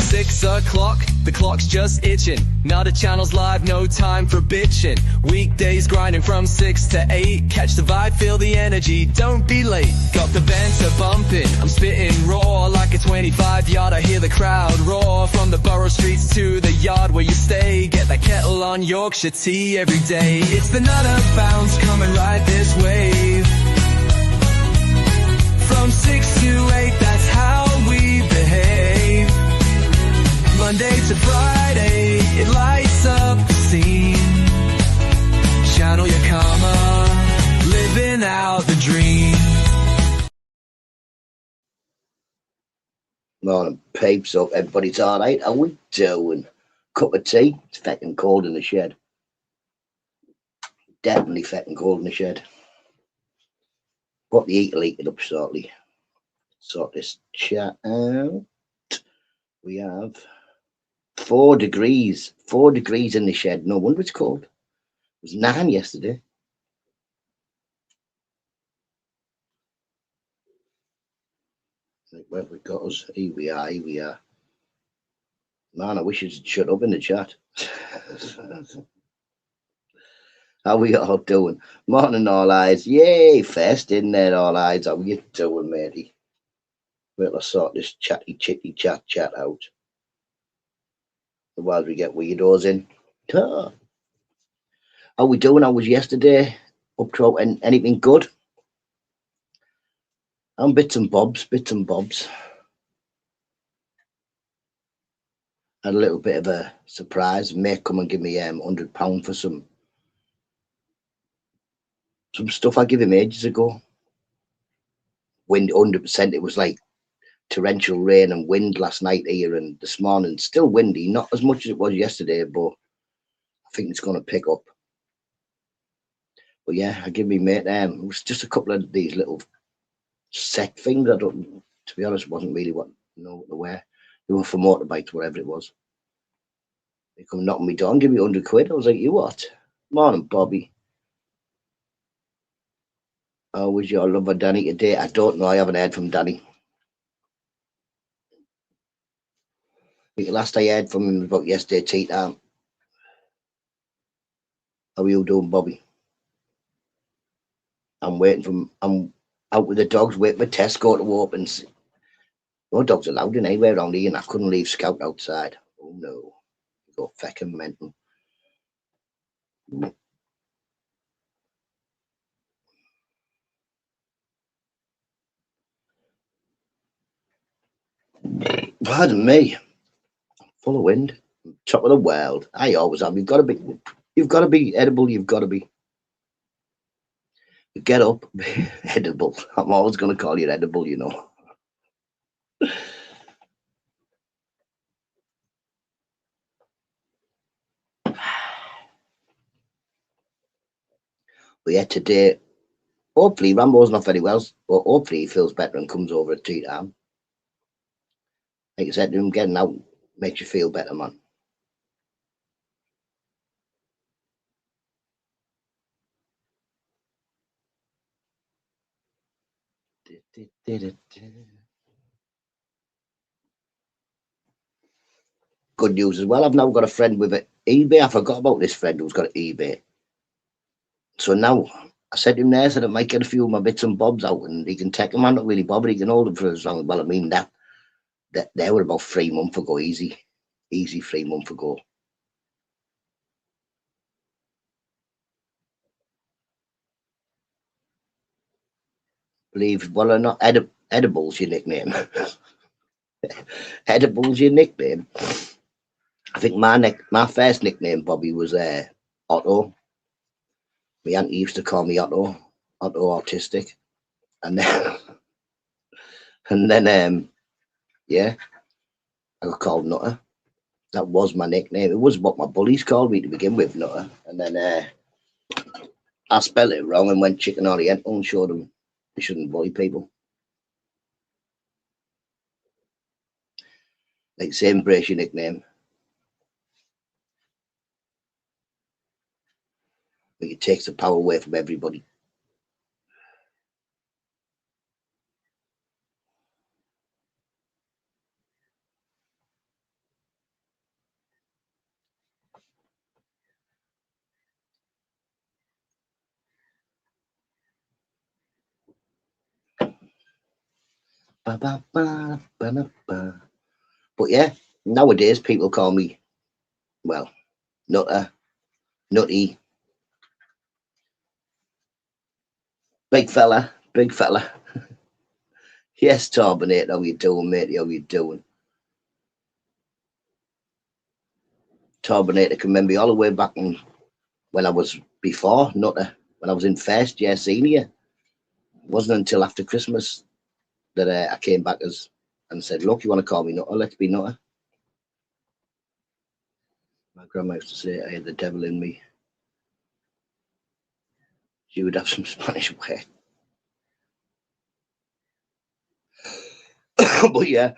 6 o'clock, the clock's just itching. Now the channel's live, no time for bitching. Weekdays grinding from 6 to 8. Catch the vibe, feel the energy, don't be late. Got the banter bumping, I'm spitting raw like a 25-yard. I hear the crowd roar from the borough streets to the yard where you stay. Get that kettle on Yorkshire tea every day. It's the Nutta bounce coming right this way. From 6 to 8, that's how we behave. Monday to Friday, it lights up the scene. Channel your karma, living out the dream. Morning, peeps. Hope everybody's alright. How we doing? Cup of tea. It's feckin' cold in the shed. Definitely feckin' cold in the shed. Got the heater leaking up shortly. Sort this chat out. We have 4 degrees. 4 degrees in the shed. No wonder it's cold. It was 9 yesterday. Where have we got us? Here we are, here we are. Man, I wish you'd shut up in the chat. How we all doing? Morning, all eyes. Yay, fest in there, all eyes. How you doing, matey? Wait till I sort this chatty chitty chat out. While we get weirdos in. How we doing? How was yesterday? Up to anything good? And bits and bobs, bits and bobs. Had a little bit of a surprise. May come and give me £100 for some stuff I gave him ages ago. Wind 100%. It was like torrential rain and wind last night here, and this morning still windy. Not as much as it was yesterday, but I think it's going to pick up. But yeah, I give me mate. It was just a couple of these little set things. I don't, to be honest, wasn't really what they were. They were for motorbikes, whatever it was. They come knocking me down, give me £100. I was like, you what? Morning, Bobby. How was your lover Danny today? I don't know. I haven't heard from Danny. I think the last I heard from him was about yesterday tea time. How are you doing, Bobby? I'm out with the dogs, waiting for Tesco to open. No dogs allowed in anywhere around here, and I couldn't leave Scout outside. Oh no. Go feckin' mental. Pardon me. Full of wind. Top of the world. I always am. You've got to be edible. You've got to be. Get up, edible. I'm always going to call you edible, you know. But yeah, today, hopefully Rambo's not very well, but hopefully he feels better and comes over at tea time. Like I said to him, getting out makes you feel better, man. Good news as well. I've now got a friend with an eBay. I forgot about this friend who's got an eBay. So now I said to him there, said I might get a few of my bits and bobs out and he can take them. I'm not really bothered. He can hold them for as long. Well, I mean, that they were about 3 months ago, easy 3 months ago. Believe well or not, Edible's your nickname. Edible's your nickname. I think my first nickname, Bobby, was Otto. My auntie used to call me Otto Autistic, and then yeah, I got called Nutta. That was my nickname. It was what my bullies called me to begin with, Nutta, and then I spelled it wrong and went chicken oriental and showed them they shouldn't bully people. Like, say, embrace your nickname. But it takes the power away from everybody. Ba, ba, ba, ba, ba, ba. But yeah, nowadays people call me, well, Nutta, Nutty, big fella, big fella. Yes, Torbinate, how you doing, mate? How you doing? Torbinate, I can remember all the way back when I was before Nutta, when I was in first year senior. It wasn't until after Christmas that I came back as and said, look, you want to call me Nutta? Let's be Nutta. My grandma used to say I had the devil in me. She would have some Spanish word. But yeah,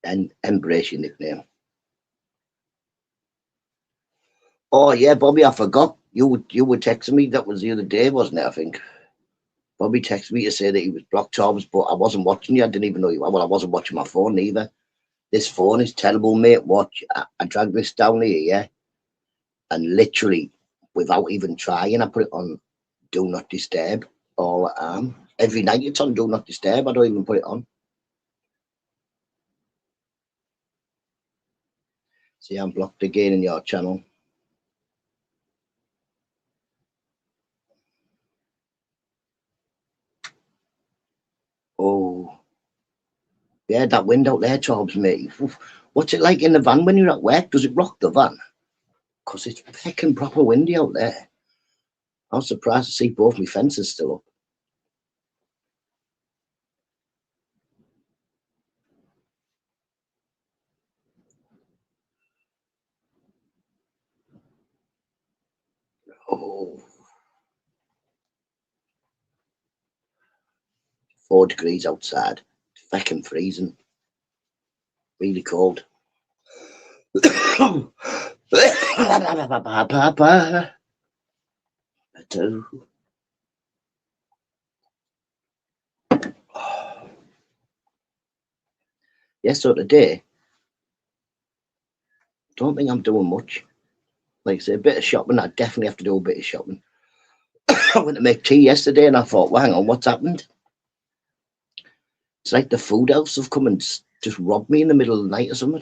and embrace your nickname. Oh yeah, Bobby, I forgot. You were texting me. That was the other day, wasn't it? I think Bobby texted me to say that he was blocked Torbs, but I wasn't watching you. I didn't even know you were. Well, I wasn't watching my phone either. This phone is terrible, mate. Watch. I dragged this down here, yeah, and literally, without even trying, I put it on Do Not Disturb all the time. Every night it's on Do Not Disturb. I don't even put it on. See, I'm blocked again in your channel. Oh, yeah, that wind out there, Torbs, mate. What's it like in the van when you're at work? Does it rock the van? Because it's fucking proper windy out there. I was surprised to see both my fences still up. Oh, 4 degrees outside. It's fucking freezing. Really cold. Yeah, so today, don't think I'm doing much. Like I say, a bit of shopping. I definitely have to do a bit of shopping. I went to make tea yesterday and I thought, well, hang on, what's happened? It's like the food house have come and just robbed me in the middle of the night or something.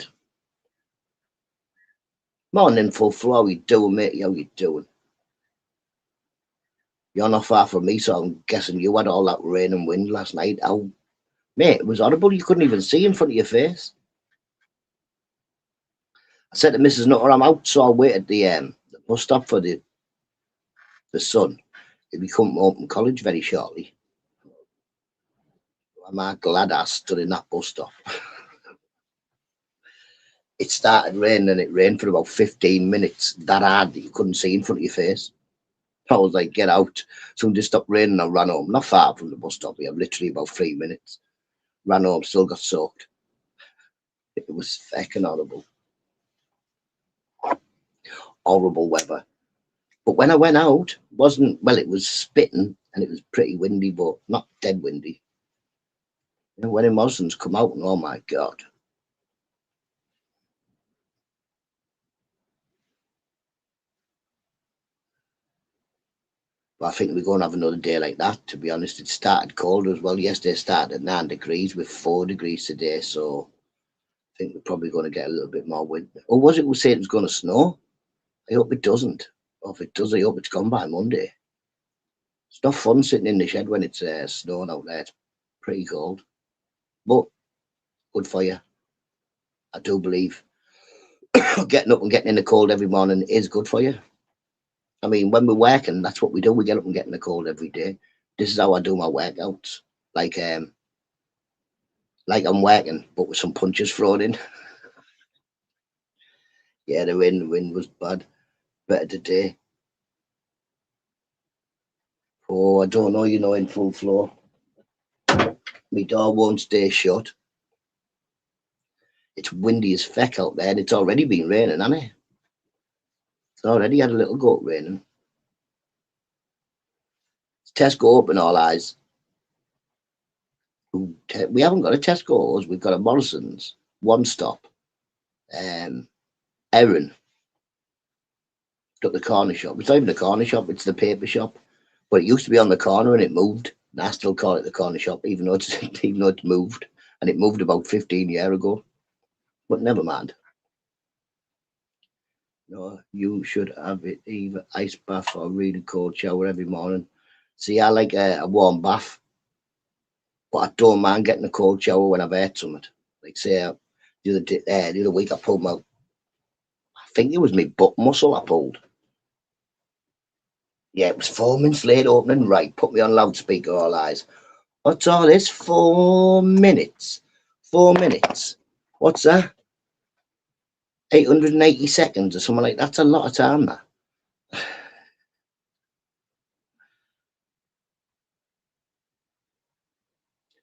Morning, full floor. How you doing, mate? How you doing? You're not far from me, so I'm guessing you had all that rain and wind last night. How, mate, it was horrible. You couldn't even see in front of your face. I said to Mrs. Nutter, I'm out, so I'll wait at the bus stop for the son. He'll be coming home from college very shortly. I'm glad I stood in that bus stop. It started raining and it rained for about 15 minutes that hard that you couldn't see in front of your face. I was like, get out. Soon just stopped raining and I ran home. Not far from the bus stop here, literally about 3 minutes. Ran home, still got soaked. It was fucking horrible. Horrible weather. But when I went out, wasn't, well, it was spitting and it was pretty windy, but not dead windy. You know, when the Muslims come out, and oh my God. But I think we're going to have another day like that, to be honest. It started cold as well. Yesterday started at 9 degrees with 4 degrees today, so I think we're probably going to get a little bit more wind. Or was it we say it was going to snow? I hope it doesn't. Or if it does, I hope it's gone by Monday. It's not fun sitting in the shed when it's snowing out there. It's pretty cold. But good for you. I do believe getting up and getting in the cold every morning is good for you. I mean, when we're working, that's what we do. We get up and get in the cold every day. This is how I do my workouts. Like like I'm working, but with some punches thrown in. Yeah, the wind was bad. Better today. Oh, I don't know, in full floor. My door won't stay shut. It's windy as feck out there, and it's already been raining, hasn't it? It's already had a little go of raining. Tesco open all eyes. We haven't got a Tesco's, we've got a Morrison's, one stop. Erin, got the corner shop. It's not even a corner shop, it's the paper shop. But it used to be on the corner and it moved. And I still call it the corner shop, even though it's even though it's moved, and it moved about 15 years ago. But never mind. No, you should have it either ice bath or really cold shower every morning. See, I like a warm bath, but I don't mind getting a cold shower when I've ate something. Like say the other week I pulled my, I think it was my butt muscle I pulled. Yeah, it was 4 minutes late opening. Right, put me on loudspeaker, all eyes. What's all this? 4 minutes. 4 minutes. What's that? 880 seconds or something like that. That's a lot of time, that.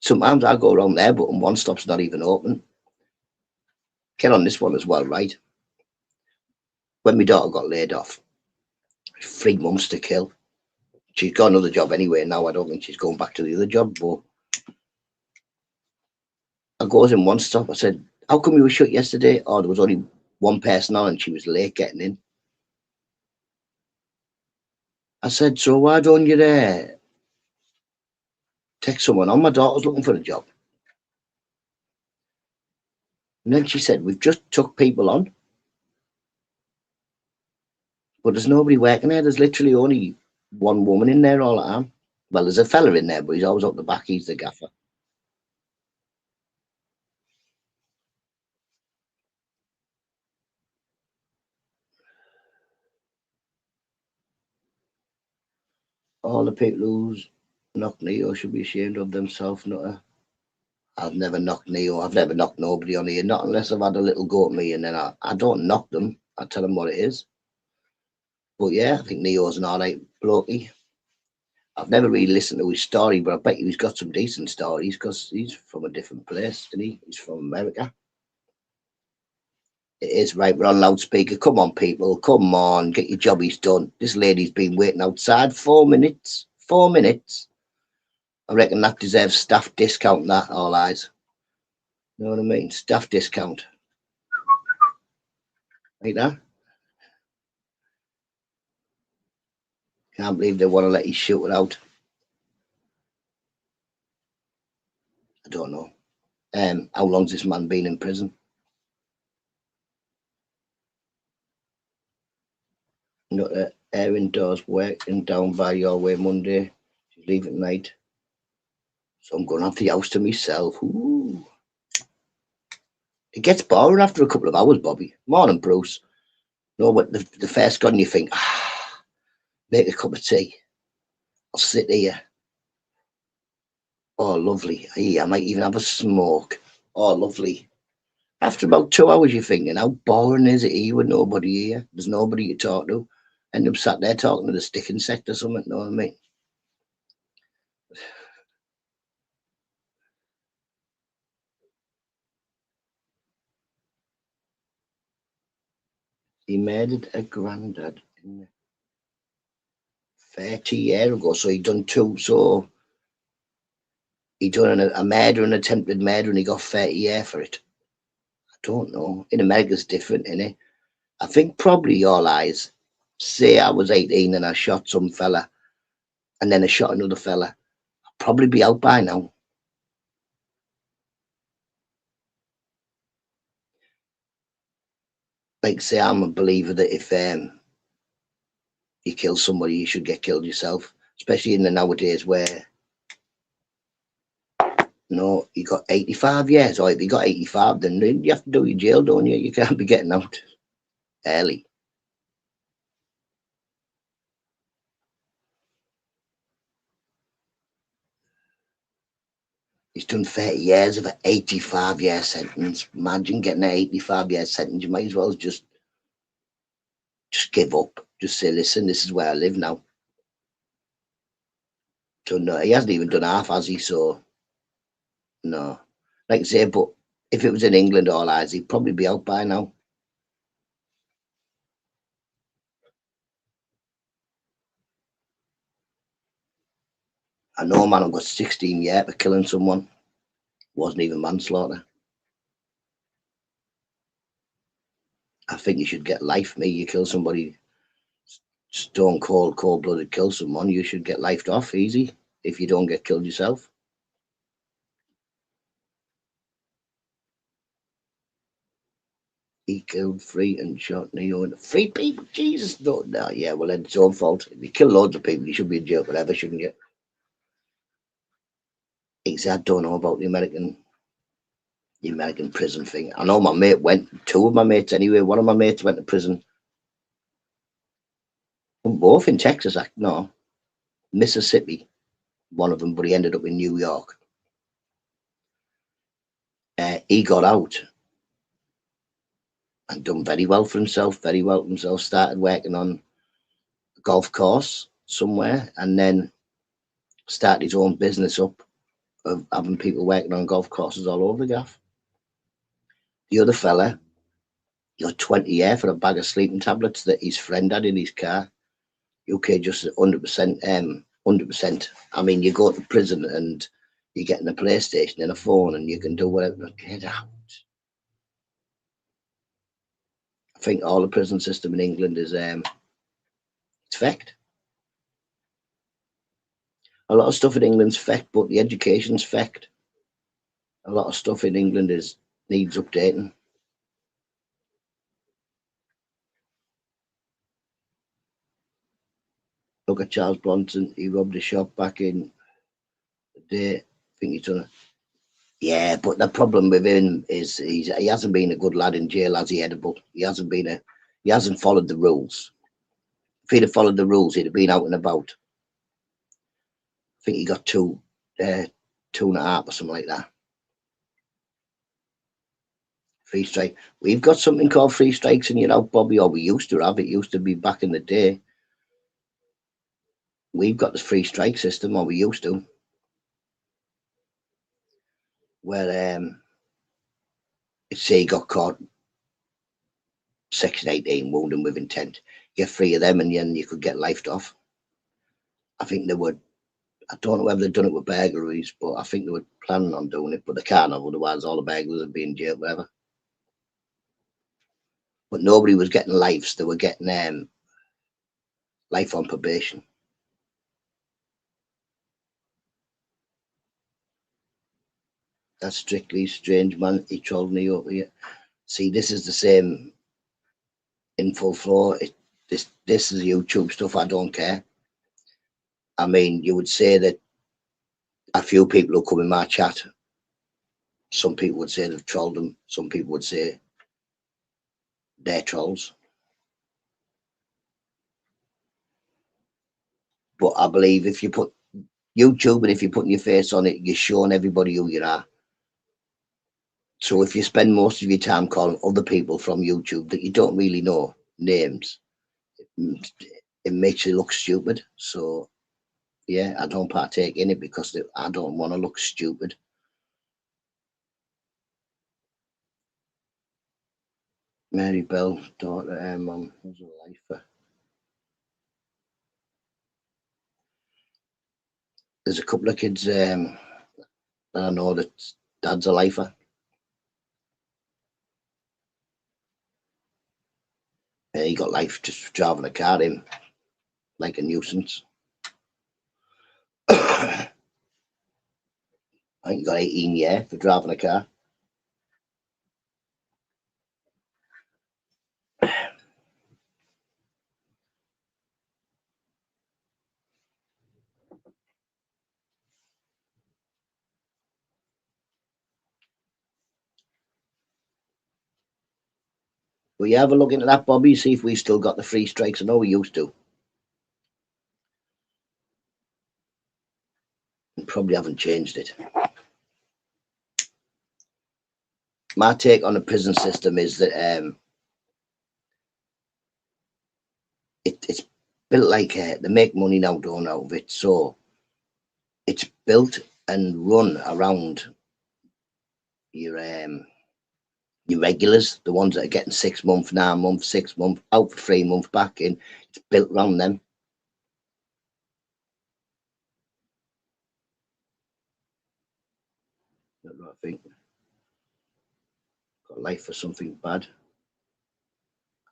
Sometimes I go around there, but one stop's not even open. Get on this one as well, right? When my daughter got laid off, 3 months to kill. She's got another job anyway now. I don't think she's going back to the other job, but I goes in one stop. I said, how come you were shut yesterday? Oh, there was only one person on and she was late getting in. I said, so why don't you take someone on? My daughter's looking for a job. And then she said, we've just took people on, but there's nobody working there. There's literally only one woman in there all the time. Well, there's a fella in there, but he's always up the back. He's the gaffer. All the people who's knocked Neo should be ashamed of themselves, Nutta. I've never knocked Neo. I've never knocked nobody on here, not unless I've had a little go at me, and then I don't knock them. I tell them what it is. But yeah, I think Neo's an alright blokey. I've never really listened to his story, but I bet you he's got some decent stories because he's from a different place, isn't he? He's from America. It is right. We're on loudspeaker. Come on, people. Come on. Get your jobbies done. This lady's been waiting outside 4 minutes. 4 minutes. I reckon that deserves staff discount, that, all eyes. You know what I mean? Staff discount. Like that. Can't believe they want to let you shoot it out. I don't know. How long's this man been in prison? Not Erin does working down by your way Monday. She's leaving at night. So I'm going to have the house to myself. Ooh. It gets boring after a couple of hours, Bobby. Morning, Bruce. No, but the first gun you think, make a cup of tea. I'll sit here. Oh, lovely. I might even have a smoke. Oh, lovely. After about 2 hours, you're thinking, how boring is it here with nobody here? There's nobody to talk to. End up sat there talking to the stick insect or something, you know what I mean? He murdered a granddad 30 years ago, so he done two. So he done a murder, an attempted murder, and he got 30 years for it. I don't know. In America's different, innit? I think probably all eyes. Say I was 18 and I shot some fella, and then I shot another fella. I'd probably be out by now. Like say, I'm a believer that if you kill somebody, you should get killed yourself. Especially in the nowadays where no, you got 85 years, or if you got 85, then you have to do your jail, don't you? You can't be getting out early. He's done 30 years of an 85-year sentence. Imagine getting an 85-year sentence. You might as well just give up. Just say, listen, this is where I live now. So no, he hasn't even done half, has he? So no. Like I say, but if it was in England all eyes, he'd probably be out by now. I know a man who got 16 years for killing someone. Wasn't even manslaughter. I think you should get life. Me, you kill somebody, stone cold, cold blooded, kill someone, you should get lifed off easy. if you don't get killed yourself. He killed three and shot Neo and three people. Jesus, no, yeah, well, then it's your own fault. If you kill loads of people, you should be in jail forever, shouldn't you? I don't know about the American prison thing. I know my mate went. Two of my mates, anyway. One of my mates went to prison. Both in Texas, no, Mississippi. One of them, but he ended up in New York. He got out and done very well for himself. Very well for himself. Started working on a golf course somewhere, and then started his own business up of having people working on golf courses all over the gaff. The other fella, he got 20 years for a bag of sleeping tablets that his friend had in his car. UK just 100%, 100%. I mean, you go to prison and you're getting a PlayStation and a phone and you can do whatever. Get out. I think all the prison system in England is it's fecked. A lot of stuff in England's fecked, but the education's fecked. A lot of stuff in England needs updating. Look at Charles Bronson. He robbed a shop back in the day. I think he's done it. Yeah, but the problem with him is he hasn't been a good lad in jail, has he, Edible? He hasn't followed the rules. If he'd have followed the rules, he'd have been out and about. I think he got two and a half or something like that. Free strike. We've got something called free strikes in your out, Bobby, or we used to have. It used to be back in the day. We've got the free strike system, or we used to, where say you got caught Section 18 wounding with intent, get free of them, and then you could get lifed off. I think they would. I don't know whether they've done it with burglaries, but I think they were planning on doing it, but they can't have, otherwise all the burglars would be in jail forever. But nobody was getting lives, they were getting life on probation. That's strictly strange, man. He trolled me over here. See, this is the same in full flow. This is YouTube stuff. I don't care. I mean, you would say that a few people who come in my chat, some people would say they've trolled them. Some people would say they're trolls. But I believe if you put YouTube and if you're putting your face on it, you're showing everybody who you are. So if you spend most of your time calling other people from YouTube that you don't really know names, it makes you look stupid. So yeah, I don't partake in it because I don't want to look stupid. Mary Bell, daughter, mum, was a lifer. There's a couple of kids that I know that dad's a lifer. He got life just for driving a car in, like a nuisance. I think he got 18 years for driving a car. Will you have a look into that, Bobby? See if we still got the free strikes. I know we used to. We probably haven't changed it. My take on the prison system is that it's built like they make money now, don't out of it. So it's built and run around your regulars, the ones that are getting 6 months, 9 months, 6 months, out for 3 months, back in. It's built around them. I think got life for something bad.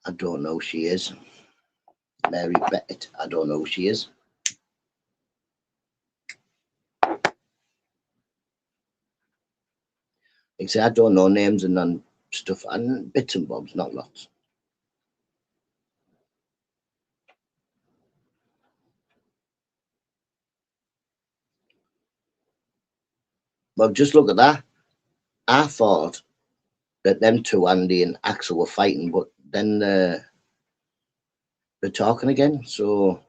I don't know who she is. Mary Bennett. I don't know who she is. I say, I don't know names and none stuff, and bits and bobs, not lots. Well, just look at that. I thought that them two, Andy and Axel, were fighting, but then they're talking again. So,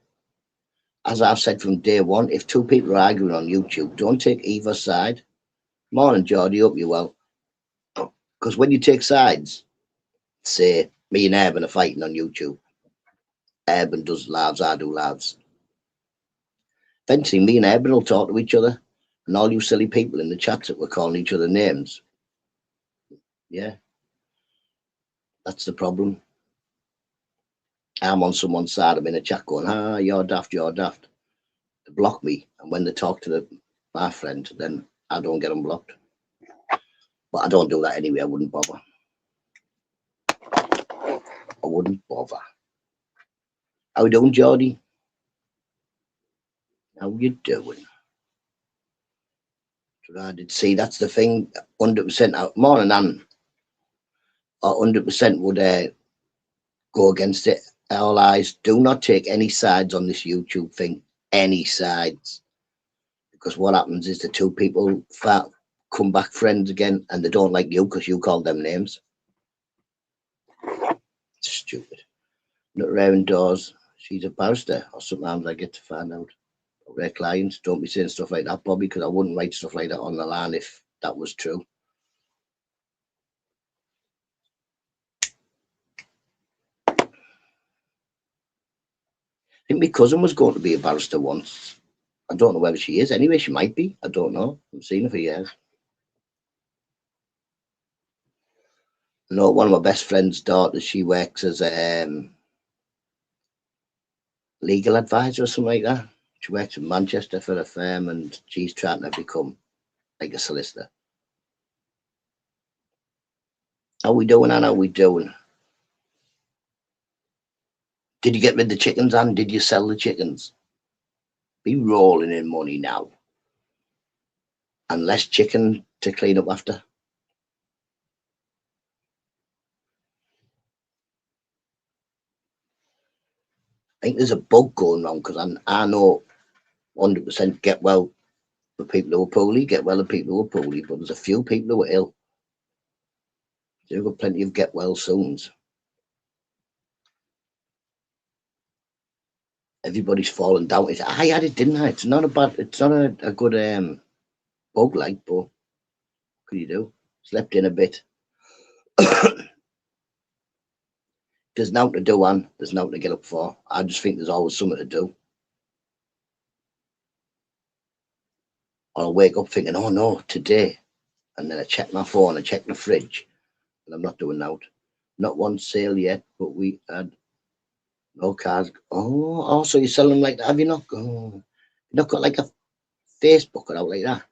as I've said from day one, if two people are arguing on YouTube, don't take either side. Morning, Geordie, hope you well. Because when you take sides, say me and Eben are fighting on YouTube. Eben does lives, I do lives. Eventually, me and Eben will talk to each other, and all you silly people in the chats that were calling each other names. Yeah, that's the problem. I'm on someone's side. I'm in a chat going, you're daft, you're daft. They block me, and when they talk to my friend, then I don't get them blocked. But I don't do that anyway. I wouldn't bother. I wouldn't bother. How you doing, Geordie? How you doing? So I did see. That's the thing. 100% out. Morning, Ann. 100% would go against it. All eyes. Do not take any sides on this YouTube thing. Any sides. Because what happens is the two people come back friends again, and they don't like you because you called them names. It's stupid. Not around doors. She's a barrister, or sometimes I get to find out. Their clients, don't be saying stuff like that, Bobby, because I wouldn't write stuff like that on the line if that was true. I think my cousin was going to be a barrister once. I don't know whether she is. Anyway, she might be. I don't know. I haven't seen her for years. No, one of my best friend's daughters, she works as a legal advisor or something like that. She works in Manchester for a firm, and she's trying to become like a solicitor. How we doing, Anna? How we doing? Did you get rid of the chickens, Anne? Did you sell the chickens? Be rolling in money now. And less chicken to clean up after. I think there's a bug going on because I know 100% get well for people who are poorly, get well for people who are poorly, but there's a few people who are ill. You've got plenty of get well soons. Everybody's fallen down. I had it, didn't I? It's not a good bug like, but what can you do? Slept in a bit. There's nothing to do, Anne. There's nothing to get up for. I just think there's always something to do. Or I'll wake up thinking, oh no, today. And then I check my phone, I check the fridge, and I'm not doing that. Not one sale yet, but we had no cars. Oh, so you're selling them like that? Have you not? Oh, you not got like a Facebook or out like that?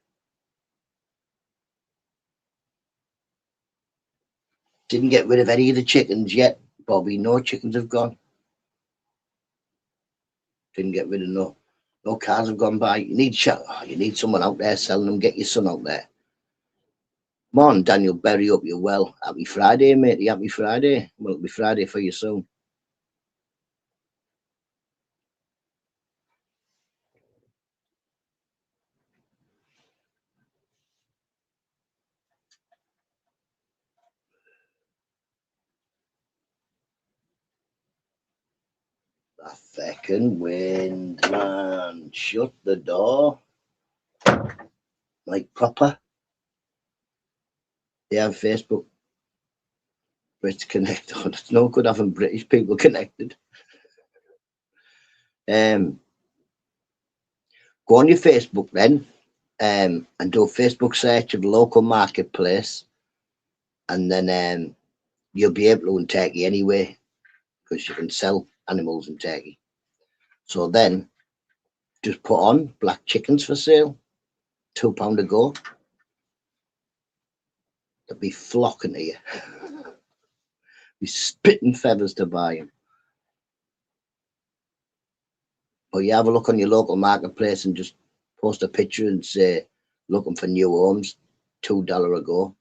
Didn't get rid of any of the chickens yet, Bobby. No chickens have gone. Didn't get rid of no cars have gone by. You need someone out there selling them. Get your son out there. Come on, Daniel Berry, up you well. Happy Friday, mate. Happy Friday. Well, it'll be Friday for you soon. A second wind, man. Shut the door. Like proper. They have Facebook. Brits connect. Oh, it's no good having British people connected. Go on your Facebook then, and do a Facebook search of the local marketplace, and then you'll be able to in Turkey anyway, because you can sell animals in Turkey. So then, just put on black chickens for sale, £2 a go. They'll be flocking to you. Be spitting feathers to buy them. But you have a look on your local marketplace and just post a picture and say, looking for new homes, $2 a go.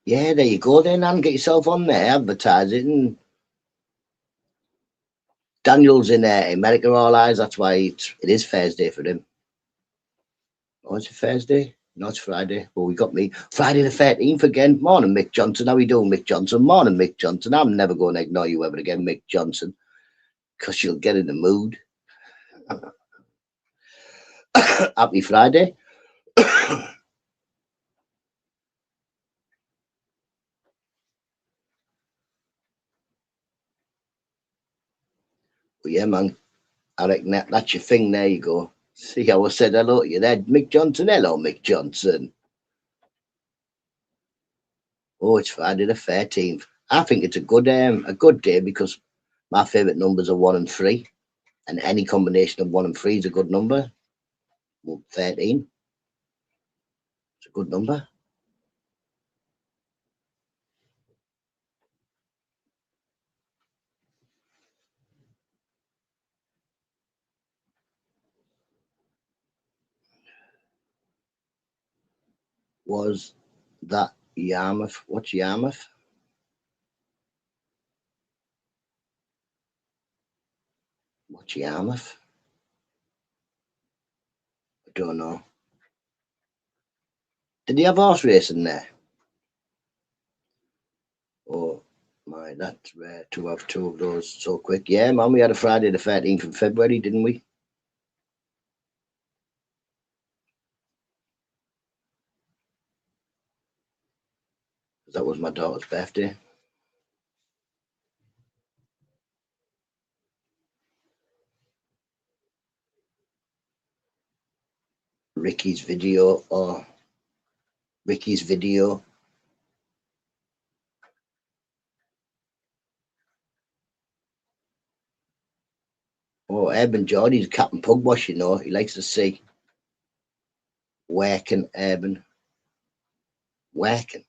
Yeah, there you go then, and get yourself on there, advertise it, and Daniel's in America all eyes, that's why it is Thursday for him. Oh, is it Thursday? No, it's Friday. Well, we got me. Friday the 13th again. Morning, Mick Johnson. How we doing, Mick Johnson? Morning, Mick Johnson. I'm never going to ignore you ever again, Mick Johnson, because you'll get in the mood. Happy Friday. Well, yeah, man. I reckon that's your thing. There you go. See how I said hello to you there, Mick Johnson. Hello, Mick Johnson. Oh, it's Friday the 13th. I think it's a good day because my favourite numbers are 1 and 3, and any combination of 1 and 3 is a good number. Well, 13. It's a good number. Was that Yarmouth? What's Yarmouth? What's Yarmouth? I don't know. Did he have horse racing there? Oh my, that's rare to have two of those so quick. Yeah, man, we had a Friday the 13th of February, didn't we? That was my daughter's birthday. Ricky's video or Ricky's video. Oh, Urban Geordie's Captain Pugwash, you know. He likes to see where can Urban working.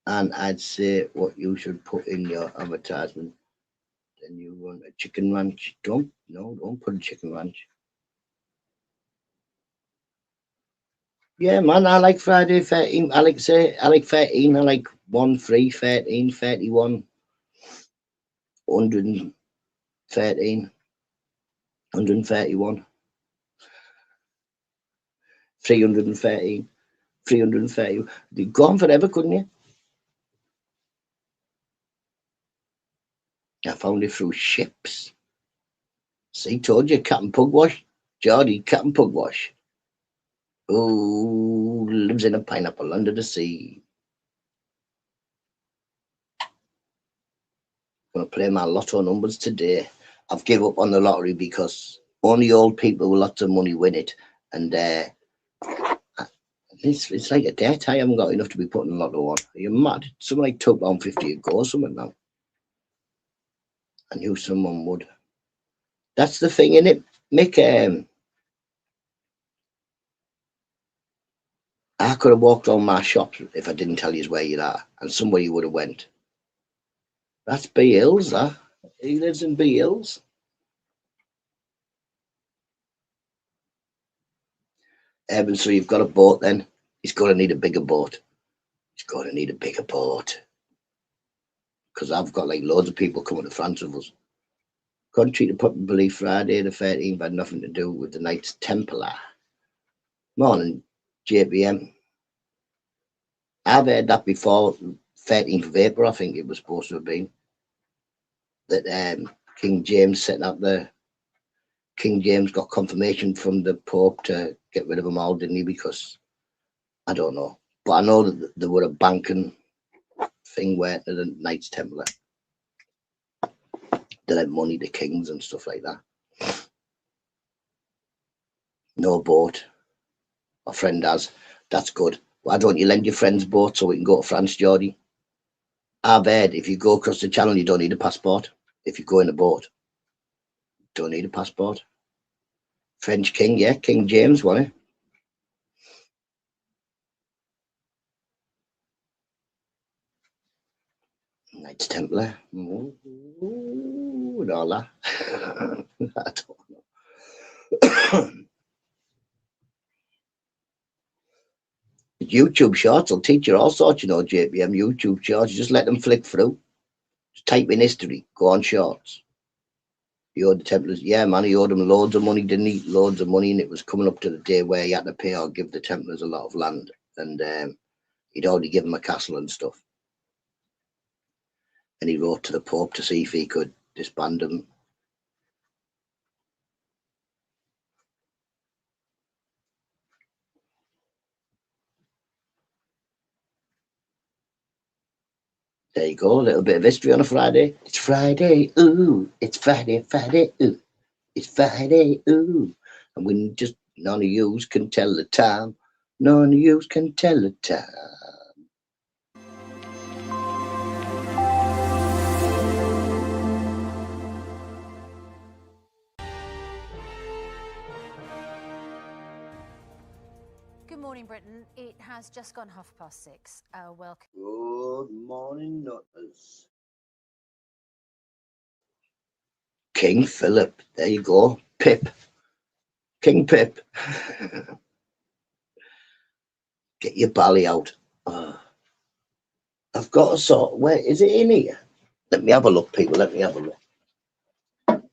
And I'd say what you should put in your advertisement. Then you want a chicken ranch. Don't put a chicken ranch. Yeah, man, I like Friday 13. I like 13. I like 1, 3, 13, 31, 113, 131, 313, 330. You'd go on forever, couldn't you? I found it through ships. See, told you, Captain Pugwash. Geordie, Captain Pugwash. Who lives in a pineapple under the sea. I'm going to play my lotto numbers today. I've given up on the lottery because only old people with lots of money win it. And it's like a debt. I haven't got enough to be putting a lotto on. Are you mad? Something like £2.50 a go or something now. I knew someone would. That's the thing, innit? Mick, I could have walked on my shop if I didn't tell you where you're at, and somewhere you would have went. That's B Hills, that. He lives in B Hills. So you've got a boat then. He's going to need a bigger boat. He's going to need a bigger boat. Because I've got like loads of people coming to France with us. Country to probably Friday the 13th had nothing to do with the Knights Templar. Morning, JPM. I've heard that before, 13th of April, I think it was supposed to have been. That King James setting up King James got confirmation from the Pope to get rid of them all, didn't he? Because I don't know. But I know that there were a banking thing where the Knights Templar, they lent money to kings and stuff like that. No boat. My friend has. That's good. Why don't you lend your friend's boat so we can go to France, Geordie? I've heard if you go across the channel, you don't need a passport. If you go in a boat, don't need a passport. French king, yeah, King James, wasn't it? Knights Templar. Ooh, and all that. I don't know. YouTube shorts will teach you all sorts, you know, JPM. YouTube shorts, you just let them flick through. Just type in history, go on shorts. He owed the Templars, yeah, man, he owed them loads of money, didn't he? Loads of money, and it was coming up to the day where he had to pay or give the Templars a lot of land. And he'd already given them a castle and stuff. And he wrote to the Pope to see if he could disband them. There you go, a little bit of history on a Friday. It's Friday, ooh, it's Friday, Friday, ooh, it's Friday, ooh. And when just none of yous can tell the time, none of yous can tell the time. Good morning, Britain. It has just gone 6:30. Welcome. Good morning, Nutters. King Philip, there you go. Pip. King Pip. Get your bally out. I've got a sort. Where is it in here? Let me have a look, people. Let me have a look. Got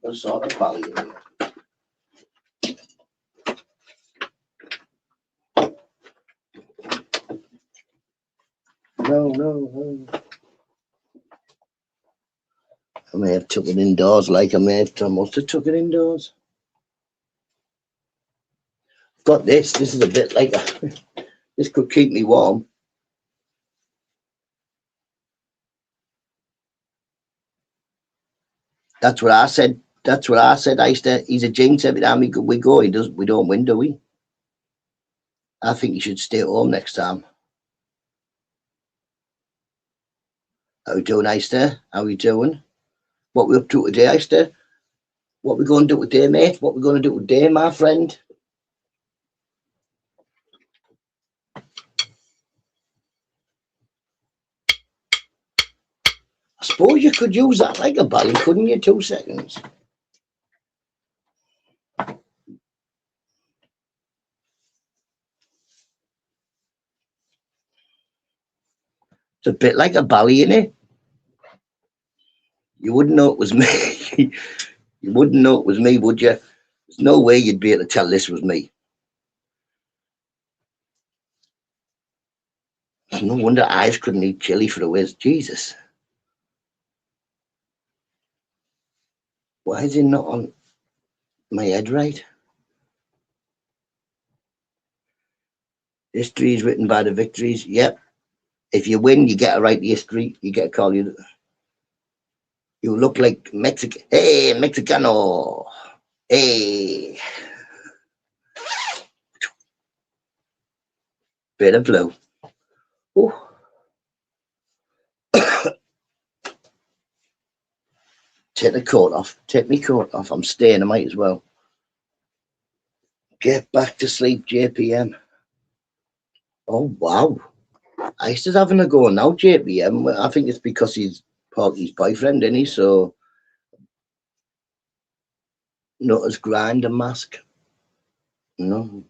a sort of bally in here. No. I may have took it indoors, like I must have took it indoors. I've got this. This is a bit like this could keep me warm. That's what I said. That's what I said. He's a jinx every time we go. We don't win, do we? I think he should stay at home next time. How you doing, Eister? How you doing? What we up to today, Eister? What we going to do today, mate? What we going to do today, my friend? I suppose you could use that like a bally, couldn't you? 2 seconds. It's a bit like a bally, innit? You wouldn't know it was me. You wouldn't know it was me, would you? There's no way you'd be able to tell this was me. No wonder eyes couldn't eat chili for a whiz. Jesus. Why is it not on my head right? History is written by the victories. Yep. If you win, you get a right to history. You get a call. You look like Mexican. Hey, Mexicano. Hey. Bit of blue. Ooh. Take the coat off. Take my coat off. I'm staying. I might as well. Get back to sleep, JPM. Oh, wow. Ice is having a go now, JPM. I think it's because he's Porky's boyfriend, isn't he? So, Nutta's grind a mask. No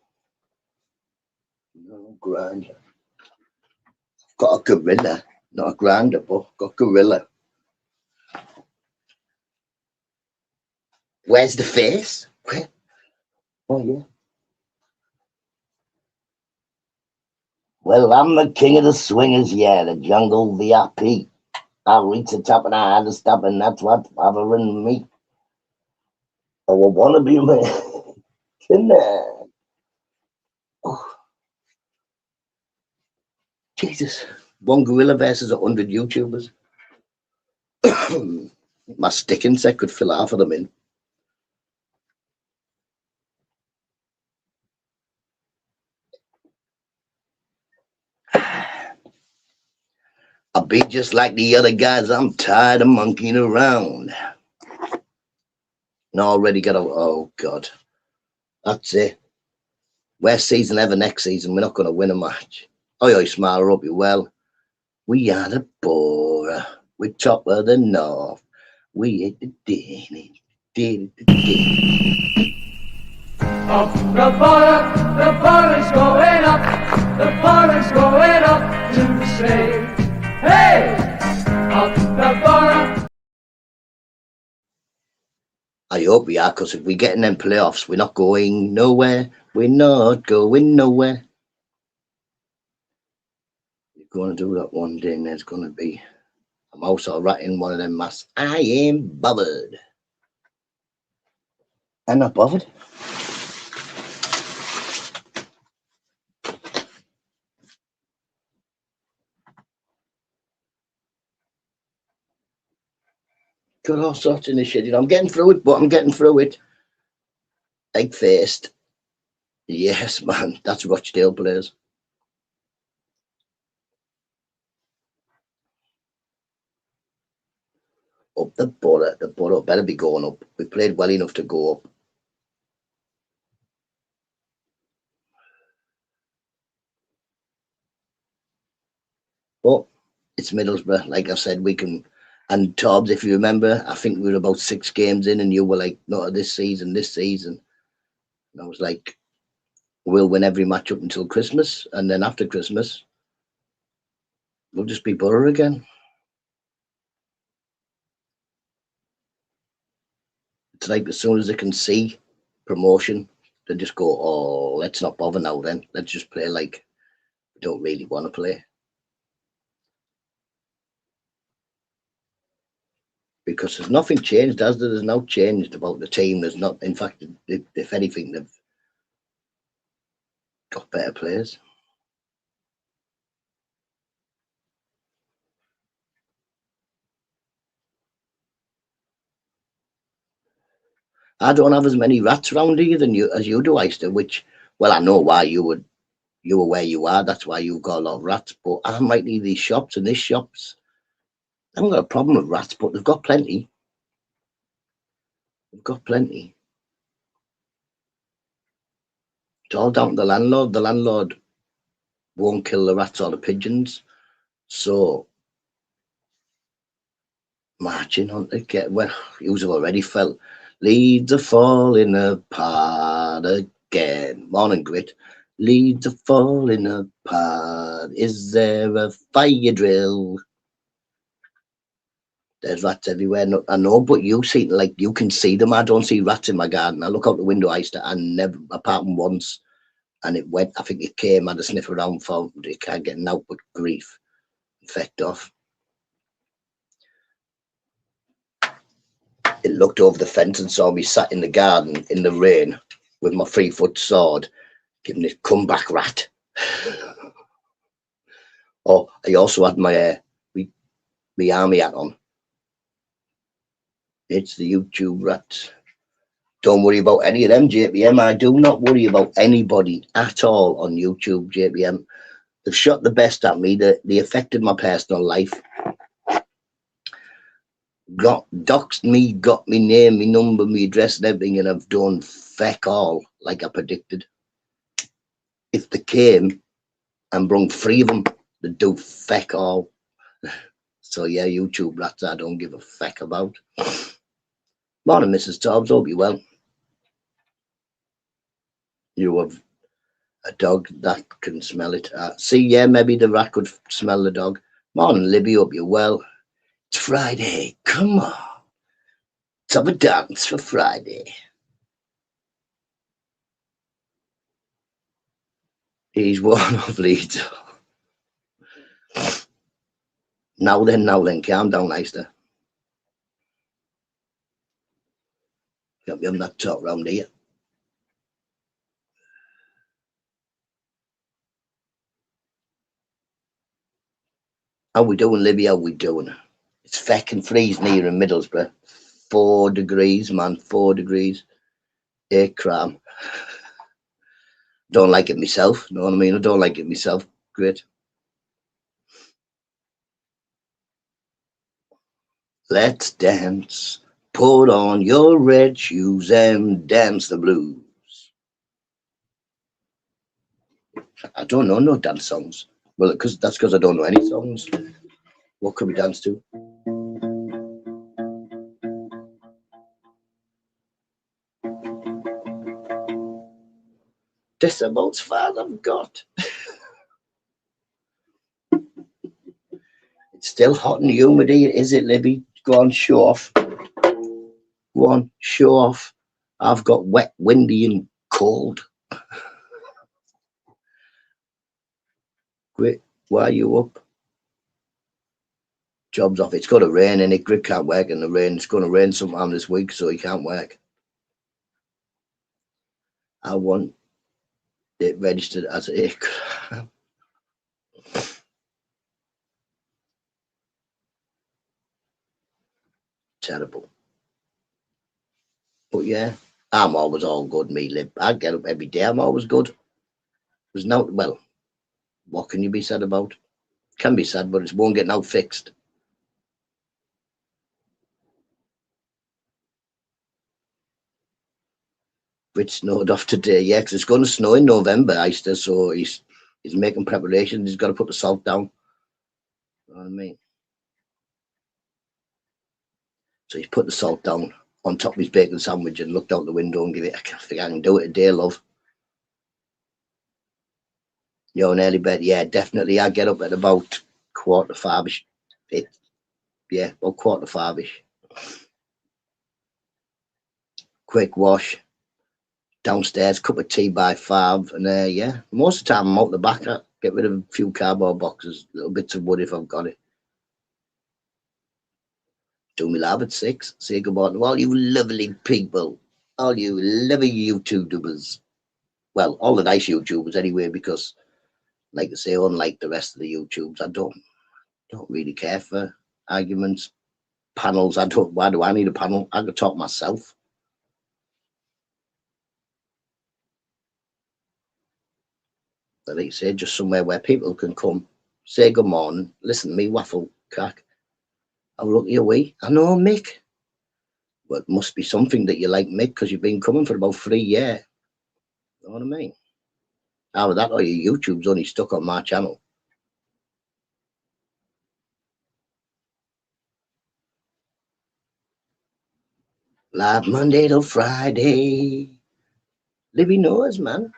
grind. I've got a gorilla. Not a grinder, but got gorilla. Where's the face? Where? Oh, yeah. Well, I'm the king of the swingers, yeah, the jungle VIP. I'll reach the top and I had to stop, and that's what bothering me. Oh, I want to be in there. Oh. Jesus. One gorilla versus 100 YouTubers. My sticking set could fill half of them in. I'll be just like the other guys. I'm tired of monkeying around. And already got a... Oh, God. That's it. Worst season ever next season. We're not going to win a match. Oi, smile her up, you well. We are the Bora. We're top of the north. We hit the Danny. Up the bar is going up. The borough going up to stay. Hey, up the borough. I hope we are, because if we get in them playoffs, we're not going nowhere. We're not going nowhere. You're going to do that one day, and there's going to be a mouse or rat in one of them masks. I am bothered. I'm not bothered. Got all sorts of shit. You know, I'm getting through it, but I'm getting through it. Egg-faced. Yes, man. That's Rochdale players. Up the borough better be going up. We played well enough to go up. But it's Middlesbrough. Like I said, we can. And Tobbs, if you remember, I think we were about 6 games in, and you were like, "Not this season, this season." And I was like, "We'll win every match up until Christmas, and then after Christmas, we'll just be Borough again." It's like as soon as they can see promotion, they just go, "Oh, let's not bother now. Then let's just play like we don't really want to play." Because there's nothing changed, has there? There's no changed about the team. There's not. In fact, if anything, they've got better players. I don't have as many rats around here than you as you do, Oyster. Which, well, I know why you were where you are. That's why you've got a lot of rats. But I might need these shops, and these shops, I haven't got a problem with rats, but they've got plenty. They've got plenty. It's all down to the landlord. The landlord won't kill the rats or the pigeons. So marching on to get well, you've already felt leads are falling apart again. Morning, Grit. Leads are falling apart. Is there a fire drill? There's rats everywhere. No, I know, but you see, like, you can see them. I don't see rats in my garden. I look out the window, I used to, and never, apart from once, and it went, I think it came, had a sniff around for it can't get out, but grief. Infect off. It looked over the fence and saw me sat in the garden in the rain with my 3-foot sword, giving it comeback rat. Oh, I also had my army hat on. It's the YouTube rats. Don't worry about any of them, JPM. I do not worry about anybody at all on YouTube, JPM. They've shot the best at me. They affected my personal life. Doxed me, got me name, me number, me address and everything, and I've done feck all, like I predicted. If they came and brung 3 of them, they'd do feck all. So yeah, YouTube rats I don't give a feck about. Morning, Mrs. Tobbs, hope you well. You have a dog that can smell it. See, yeah, maybe the rat could smell the dog. Morning, Libby, hope you're well. It's Friday, come on. Let's have a dance for Friday. He's one of Leeds. Now then, calm down, Leicester. Can't be on that talk round here. How we doing, Libby? How we doing? It's feckin' freezing here in Middlesbrough. 4 degrees, man, 4 degrees. Cram. Don't like it myself, know what I mean? I don't like it myself. Great. Let's dance. Put on your red shoes and dance the blues. I don't know no dance songs. Well, that's because I don't know any songs. What could we dance to? That's about as far as I've got. Still hot and humid, is it, Libby? Go on, show off. Go on, show off. I've got wet, windy, and cold. Great. Why are you up? Job's off. It's going to rain, and Greg can't work in the rain. It's going to rain sometime this week, so he can't work. I want it registered as a terrible. But yeah, I'm always all good, me, Lib. I get up every day. I'm always good. There's no, well, what can you be sad about? Can be sad, but it won't get now fixed. It snowed off today, yeah, because it's going to snow in November, Easter, so he's making preparations. He's got to put the salt down. You know what I mean? So he's put the salt down on top of his bacon sandwich and looked out the window and give it. I think I can do it today, love. You're an early bed, yeah, definitely. I get up at about 4:45ish. Yeah, about 4:45ish. Quick wash, downstairs, cup of tea by 5, and yeah, most of the time I'm out the back. I get rid of a few cardboard boxes, little bits of wood if I've got it. Do me lab at 6. Say good morning to all you lovely people, all you lovely YouTubers. Well, all the nice YouTubers anyway, because, like I say, unlike the rest of the YouTubes, I don't really care for arguments, panels. Why do I need a panel? I could talk myself. Like you say, just somewhere where people can come, say good morning, listen to me waffle crack. How lucky are we? I know, Mick. But it must be something that you like, Mick, because you've been coming for about 3 years. You know what I mean? Either that or your YouTube's only stuck on my channel. Live Monday till Friday. Libby knows, man.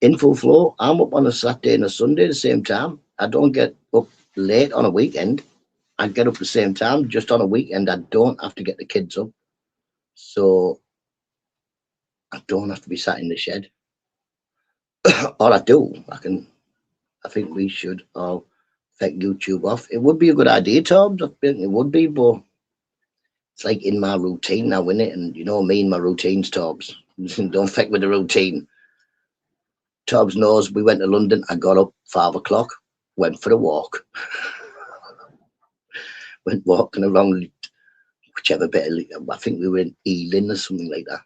In full flow. I'm up on a Saturday and a Sunday at the same time. I don't get up late on a weekend. I get up the same time. Just on a weekend, I don't have to get the kids up. So I don't have to be sat in the shed. Or I do. I think we should all take YouTube off. It would be a good idea, Tom. I think it would be, but it's like in my routine now, isn't it? And you know me and my routines, Tobbs. Don't fuck with the routine. Tobbs knows we went to London. I got up 5 o'clock, went for a walk. Went walking around whichever bit of, I think we were in Ealing or something like that.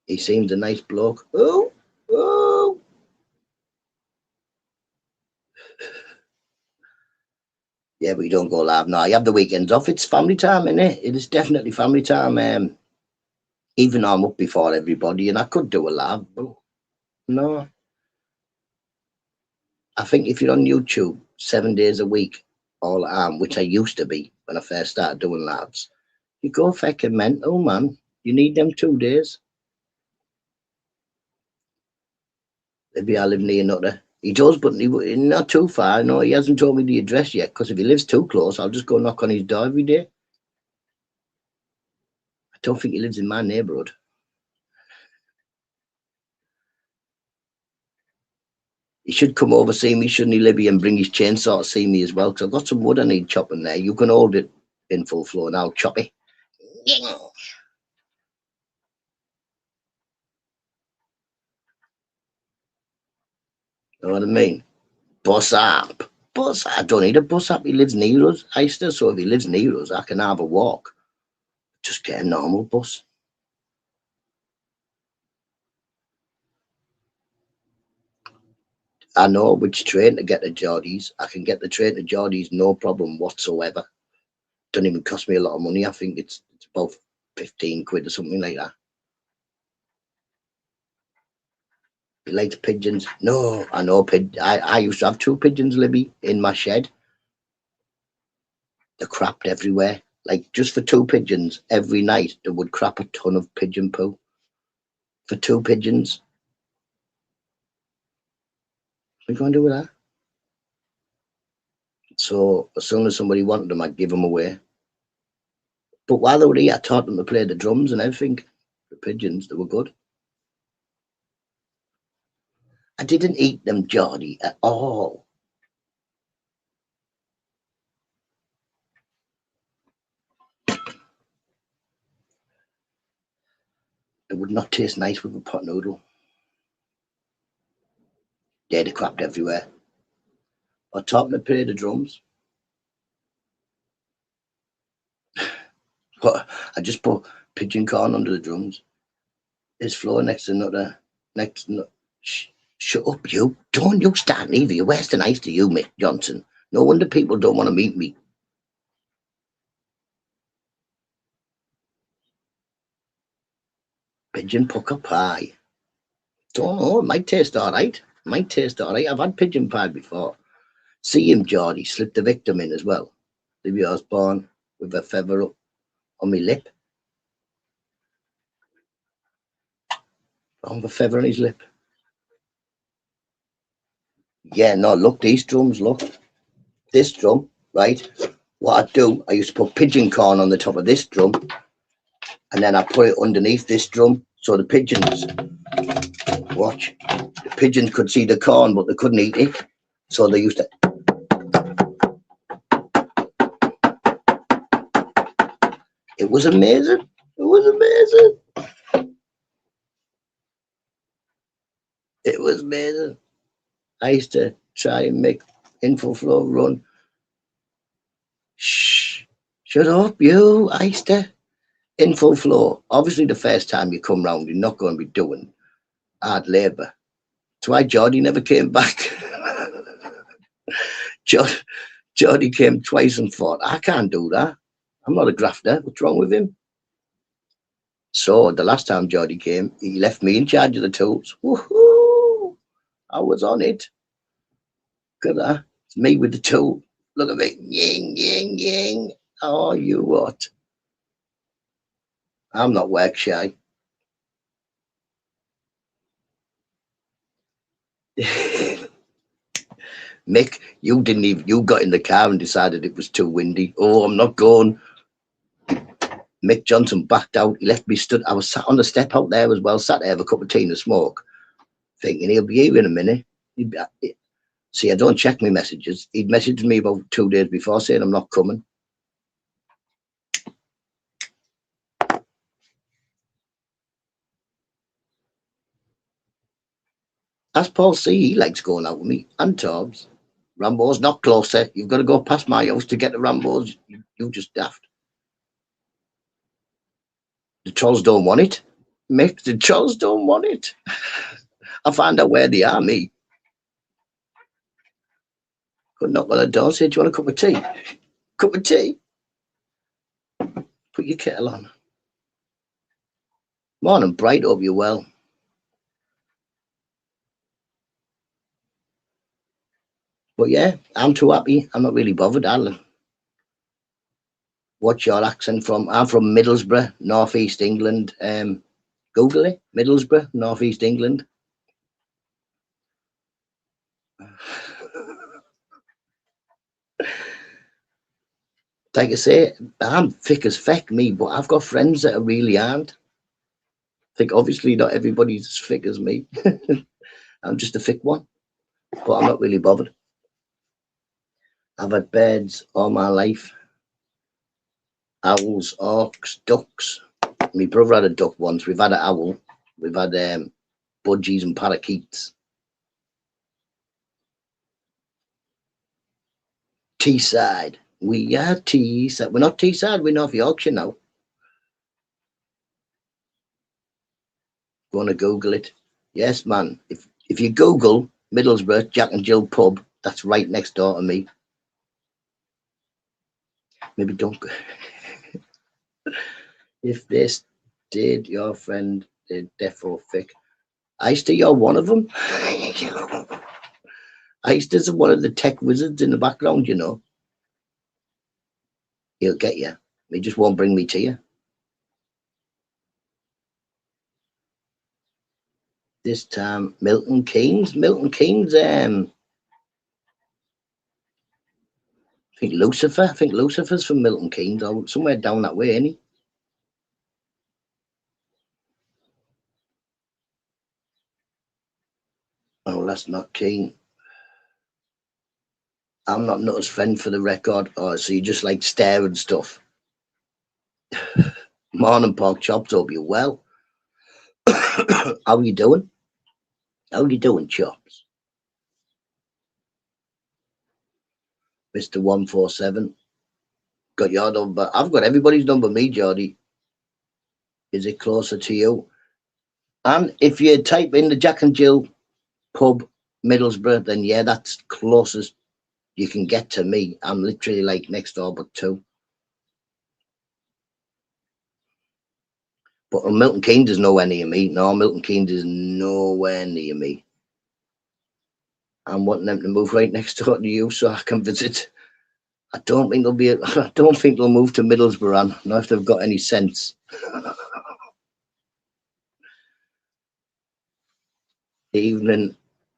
He seems a nice bloke. Oh. Yeah, but you don't go live now. You have the weekends off. It's family time, isn't it? It is definitely family time. Even though I'm up before everybody, and I could do a live, but no. I think if you're on YouTube 7 days a week, all which I used to be when I first started doing lives, you go fucking mental, man. You need them 2 days. Maybe I live near Nutta. He does, but not too far. No, he hasn't told me the address yet, because if he lives too close, I'll just go knock on his door every day. I don't think he lives in my neighbourhood. He should come over, see me, shouldn't he, Libby, and bring his chainsaw to see me as well, because I've got some wood I need chopping there. You can hold it in full flow now, chop it. Know what I mean? Bus up. Bus. I don't need a bus up. He lives near us, Easter, so if he lives near us, I can have a walk. Just get a normal bus. I know which train to get to Geordie's. I can get the train to Geordie's, no problem whatsoever. Doesn't even cost me a lot of money. I think it's about 15 quid or something like that. He likes pigeons. No, I know. I used to have 2 pigeons, Libby, in my shed. They're crapped everywhere. Like, just for 2 pigeons, every night they would crap a ton of pigeon poo. for 2 pigeons. What are you going to do with that? So as soon as somebody wanted them, I'd give them away. But while they were here, I taught them to play the drums and everything. The pigeons, they were good. I didn't eat them, Geordie, at all. It would not taste nice with a pot noodle. They'd have crapped everywhere. I taught them to play the drums. But I just put pigeon corn under the drums. There's floor next to Nutta. Shut up, you. Don't you start neither. You're worse than nice to you, Mick Johnson. No wonder people don't want to meet me. Pigeon pucker pie. Don't know. It might taste all right. Might taste all right. I've had pigeon pie before. See him, Geordie, slip the victim in as well. Libby Osborne with a feather up on my lip. On the feather on his lip. Yeah, no, look, these drums, look. This drum, right? What I do, I used to put pigeon corn on the top of this drum, and then I put it underneath this drum, so the pigeons, watch, the pigeons could see the corn, but they couldn't eat it. So they used to. It was amazing. It was amazing. It was amazing. I used to try and make info flow run. Shh, shut up, you. I used to. Info flow. Obviously, the first time you come round, you're not going to be doing hard labour. That's why Geordie never came back. Geordie came twice and thought, I can't do that. I'm not a grafter. What's wrong with him? So the last time Geordie came, he left me in charge of the tools. Woohoo! I was on it. Look at that. It's me with the tool. Look at me. Ying, ying, ying. Oh, you what? I'm not work shy. Mick, you didn't even, you got in the car and decided it was too windy. Oh, I'm not going. Mick Johnson backed out. He left me stood. I was sat on the step out there as well, sat there with a cup of tea and a smoke, thinking he'll be here in a minute. See, I don't check my messages. He'd messaged me about 2 days before saying I'm not coming. Ask Paul C. He likes going out with me. And Tobbs. Rambo's not closer. You've got to go past my house to get to Rambo's. You just daft. The trolls don't want it. Mick, the trolls don't want it. I find out where they are, me. Could knock on the door and say, do you want a cup of tea? Cup of tea? Put your kettle on. Morning, bright. Hope you're well. But yeah, I'm too happy. I'm not really bothered, Alan. What's your accent from? I'm from Middlesbrough, northeast England. Google it. Middlesbrough, northeast England. Like I say, I'm thick as feck, me, but I've got friends that are really aren't. I think obviously not everybody's as thick as me. I'm just a thick one, but I'm not really bothered. I've had birds all my life. Owls, hawks, ducks. My brother had a duck once. We've had an owl. We've had budgies and parakeets. Teesside. We are Teesside. We're not Teesside. We're North Yorkshire now. Going to Google it. Yes, man. If you Google Middlesbrough Jack and Jill pub, that's right next door to me. Maybe don't. If this did your friend did defo thick. Ister, you're one of them. Ister's one of the tech wizards in the background, you know. He'll get you. He just won't bring me to you. this time. Milton Keynes. I think Lucifer. I think Lucifer's from Milton Keynes, or somewhere down that way, ain't he? Oh, that's not Keen. I'm not Nutta's friend, for the record. Oh, so you just like stare and stuff. Morning, pork chops. Hope you're well. How you doing? How you doing, chops? Mr. 147. Got your number. I've got everybody's number, me, Geordie. Is it closer to you? And if you type in the Jack and Jill pub, Middlesbrough, then yeah, that's closest you can get to me. I'm literally like next door but two. But Milton Keynes is nowhere near me. No, Milton Keynes is nowhere near me. I'm wanting them to move right next door to you so I can visit. I don't think they'll move to Middlesbrough, not if they've got any sense. Evening,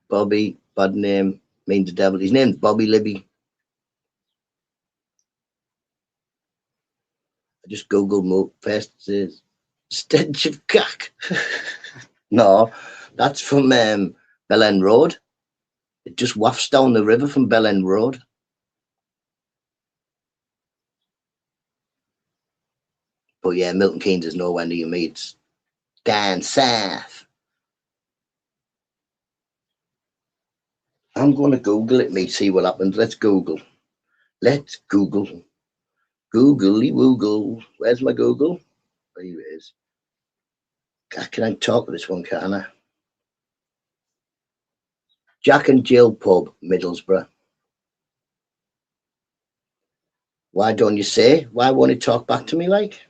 Bobby. Bad name, means the devil. His name's Bobby Libby. I just googled move first. Says stench of cack. No, that's from Bell End Road. It just wafts down the river from Bell End Road. But yeah, Milton Keynes is nowhere near me. It's down south. I'm going to Google it, mate, see what happens. Let's Google. Let's Google. Googly Woogle. Where's my Google? There it is. Can I talk to this one, can't I? Jack and Jill pub, Middlesbrough. Why don't you say? Why won't he talk back to me like?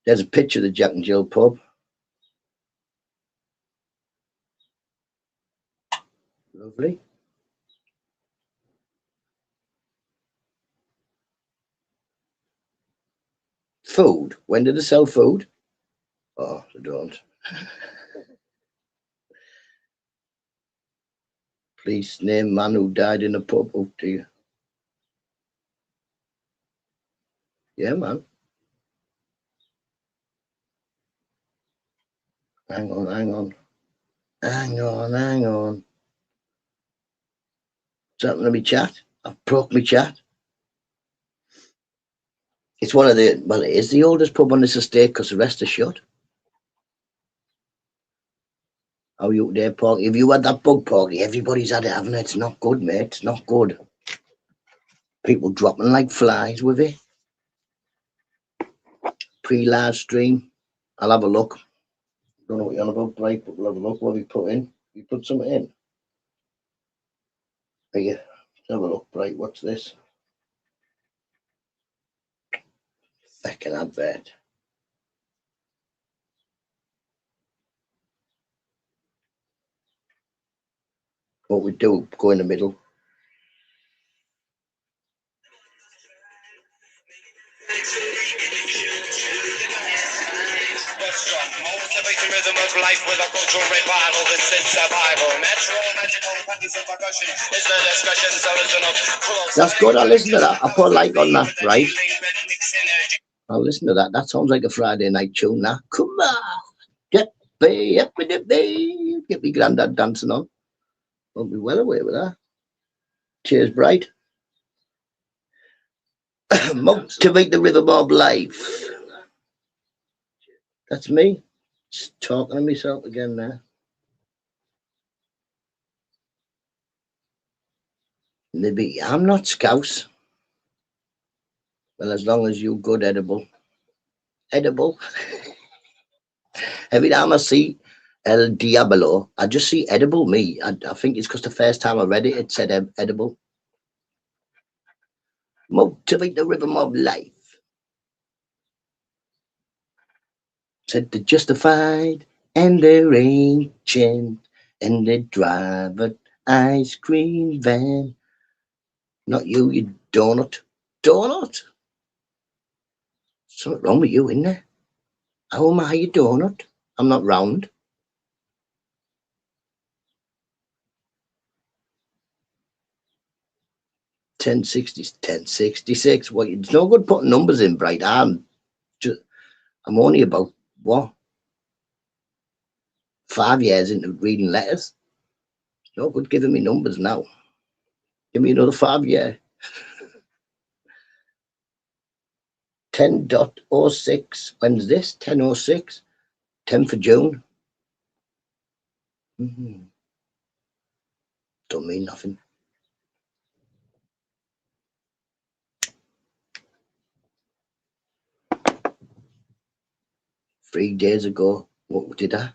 There's a picture of the Jack and Jill pub. Lovely. Food. When did they sell food? Oh, they don't. Please name man who died in a pub. Oh dear. Yeah, man. Hang on. What's happened to me chat? I've broke my chat. It's one of the, well, it is the oldest pub on this estate because the rest are shut. How are you there, Porky? Have you had that bug, Porky? Everybody's had it, haven't it? It's not good, mate. It's not good. People dropping like flies with it. Pre-live stream. I'll have a look. Don't know what you're on about, Blake, but we'll have a look. What have you put in? You put something in? Here, let's have a look, Blake. What's this? Second advert. What we do, go in the middle. Rhythm of life with a cultural revival that says survival. Natural, magical, patterns of percussion is the discussion, so listen up. That's good. I'll listen to that. I'll put a like on that, right? I'll listen to that. That sounds like a Friday night tune now. Come on. Get me granddad dancing on. I'll be well away with that. Cheers, Bright. Motivate the rhythm of life. That's me. Just talking to myself again now. Maybe I'm not Scouse. Well, as long as you good edible. Edible. Every time I see El Diablo, I just see edible me. I think it's because the first time I read it, it said edible. Motivate the rhythm of life. Said the justified and they're ancient and they drive an ice cream van. Not you, you donut. Donut? Something wrong with you, isn't there? How am I, you donut? I'm not round. 1060, 1066. Well, it's no good putting numbers in, Bright. I'm only about, what, 5 years into reading letters. It's no good giving me numbers now. Give me another 5 year. 10.06. When's this? 10.06. 10th of June. Don't mean nothing. Three days ago. What did I?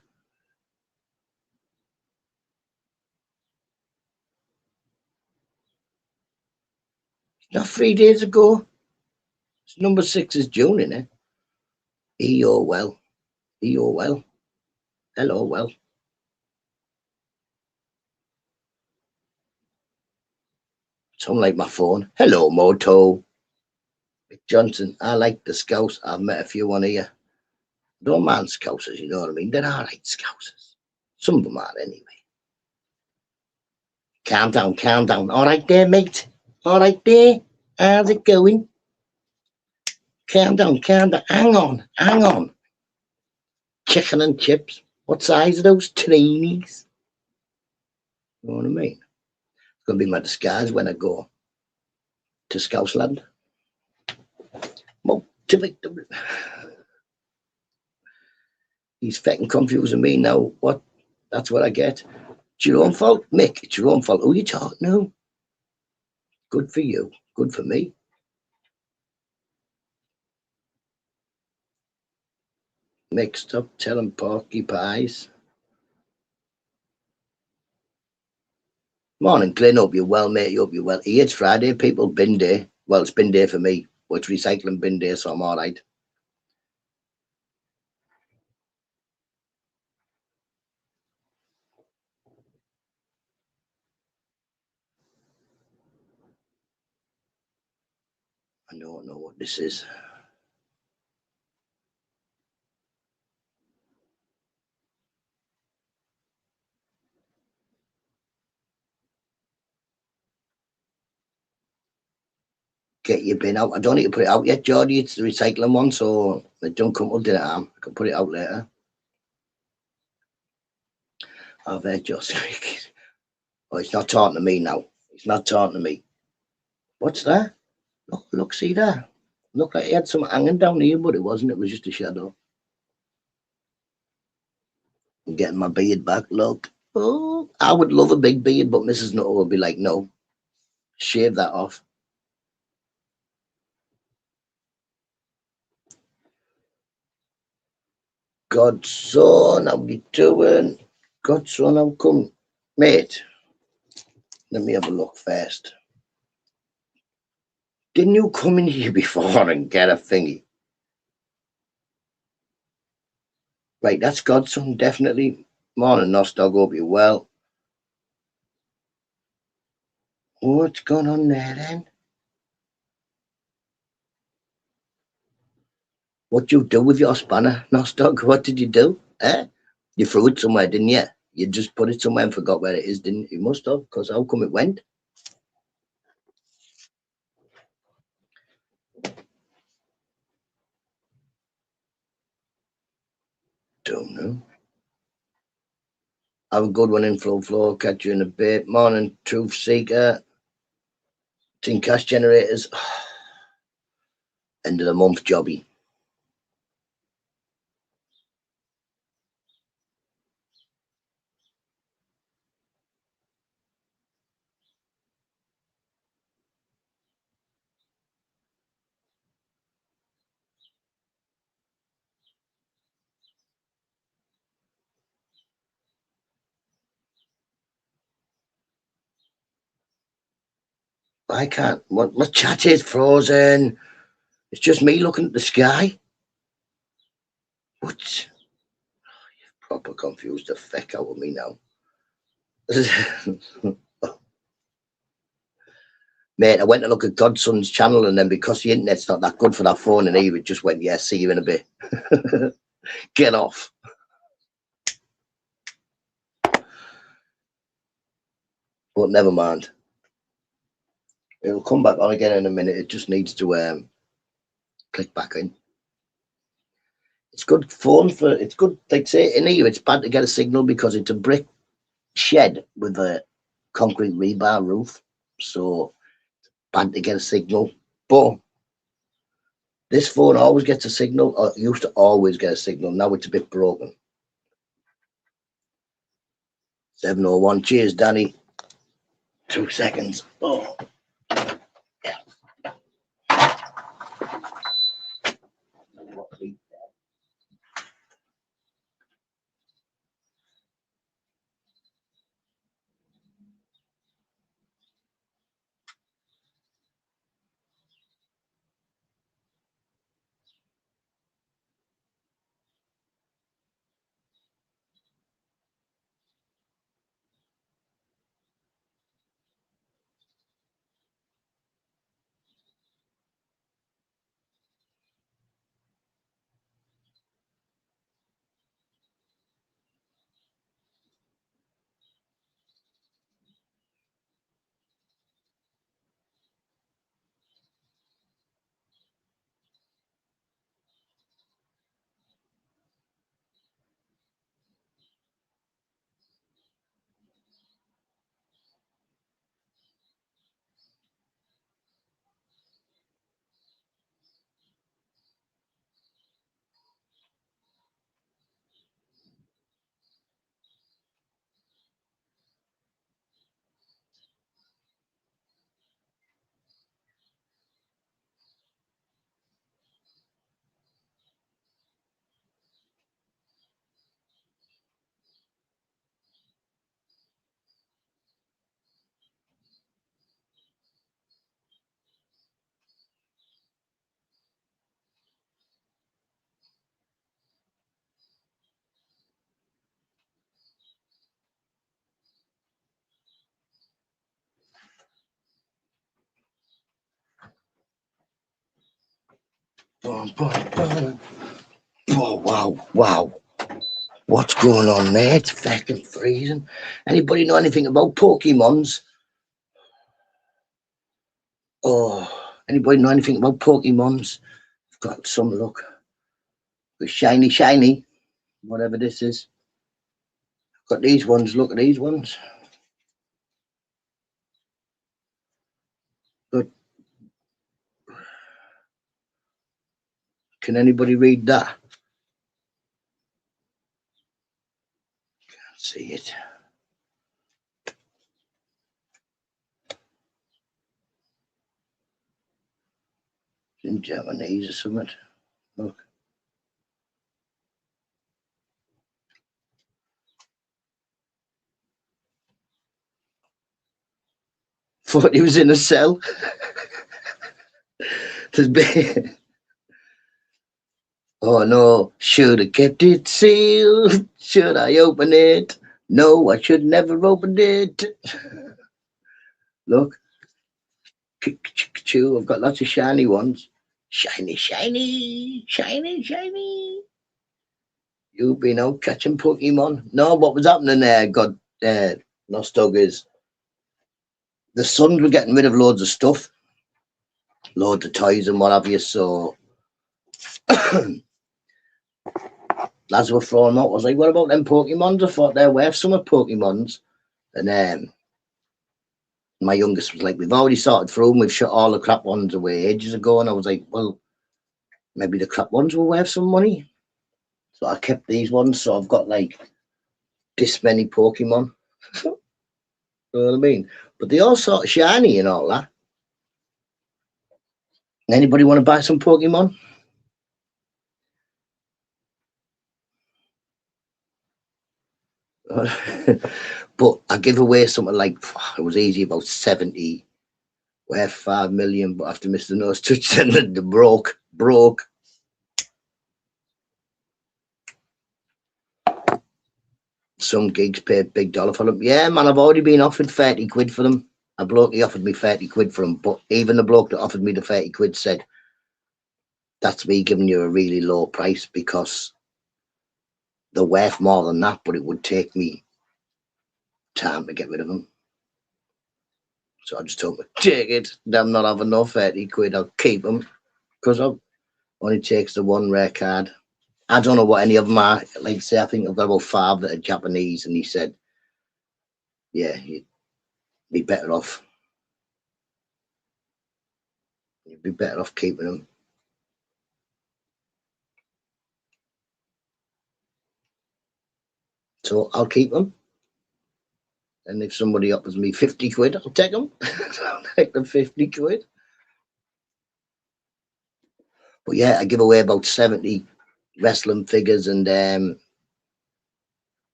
Not 3 days ago. It's number 6 is June, isn't it? E.O. well. E.O. well. Hello, well. Sound like my phone. Hello, Moto. Mick Johnson. I like the Scouts. I've met a few on here. Don't mind Scousers, you know what I mean? They're alright Scousers. Some of them are anyway. Calm down, calm down. Alright there, mate. Alright there. How's it going? Calm down, calm down. Hang on, hang on. Chicken and chips. What size are those trainees? You know what I mean? It's going to be my disguise when I go to Scousland. He's fecking confusing me now. What? That's what I get. It's your own fault, Mick. It's your own fault. Who are you talking to? Good for you. Good for me. Mixed up telling porcupines. Morning, Glenn. Hope you're well, mate. Hope you're well. It's Friday, people. Bin day. Well, it's bin day for me. But it's recycling bin day, so I'm all right. I don't know what this is. Get your bin out. I don't need to put it out yet, Geordie. It's the recycling one, so it don't come till dinner time. I can put it out later. I've heard just. Oh, it's not talking to me now. It's not talking to me. What's that? Look, see that? Looked like he had some hanging down here, but it wasn't. It was just a shadow. I'm getting my beard back. Look. Oh, I would love a big beard, but Mrs. Nutter would be like, no, shave that off. Godson, how you doing? Godson, how come? Mate, let me have a look first. Didn't you come in here before and get a thingy? Right, that's Godson, definitely. Morning, Nostog, hope you're well. What's going on there then? What you do with your spanner, Nostog? What did you do? Eh? You threw it somewhere, didn't you? You just put it somewhere and forgot where it is, didn't you? You must have, because how come it went? Don't know. Have a good one in flow. Catch you in a bit. Morning, Truth Seeker. Team Cash Generators. End of the month jobby. I can't. My chat is frozen. It's just me looking at the sky. What? You've proper confused the feck out of me now. Mate, I went to look at Godson's channel, and then because the internet's not that good for that phone, and he just went, yeah, see you in a bit. Get off. But never mind. It'll come back on again in a minute. It just needs to click back in. It's good phone for, it's good, like say in here, it's bad to get a signal because it's a brick shed with a concrete rebar roof. So bad to get a signal. But this phone always gets a signal, or used to always get a signal. Now it's a bit broken. 701. Cheers, Danny. 2 seconds. Oh. Oh, wow, wow. What's going on there? It's fucking freezing. Anybody know anything about Pokemons? Oh, anybody know anything about Pokemons? I've got some look. The shiny, whatever this is. I've got these ones. Look at these ones. But can anybody read that? Can't see it. It's in Japanese or something. Look. Thought he was in a cell. Oh no, should have kept it sealed. Should I open it? No, I should never opened it. Look. I've got lots of shiny ones. Shiny, shiny, shiny, shiny. You've been out catching Pokemon. No, what was happening there? God, no Stuggers. The Suns were getting rid of loads of stuff, loads of toys and what have you. So lads were throwing them out. I was like, what about them Pokemons? I thought they're worth some of Pokemons. And my youngest was like, we've already sorted through them. We've shut all the crap ones away ages ago. And I was like, well, maybe the crap ones were worth some money. So I kept these ones. So I've got like this many Pokemon. You know what I mean? But they all sort of shiny and all that. Anybody want to buy some Pokemon? But I give away something like, it was easy, about 70, worth 5 million, but after Mr. Nose touched them, they broke. Some gigs paid big dollar for them. Yeah, man, I've already been offered 30 quid for them. A bloke, he offered me 30 quid for them, but even the bloke that offered me the 30 quid said, that's me giving you a really low price because they're worth more than that, but it would take me time to get rid of them. So I just told him, take it. I'm not having no 30 quid. I'll keep them because I only takes the one rare card. I don't know what any of them are. Like say, I think I've got about 5 that are Japanese, and he said, yeah, you'd be better off. You'd be better off keeping them. So I'll keep them. And if somebody offers me 50 quid, I'll take them. I'll take the 50 quid. But yeah, I give away about 70 wrestling figures and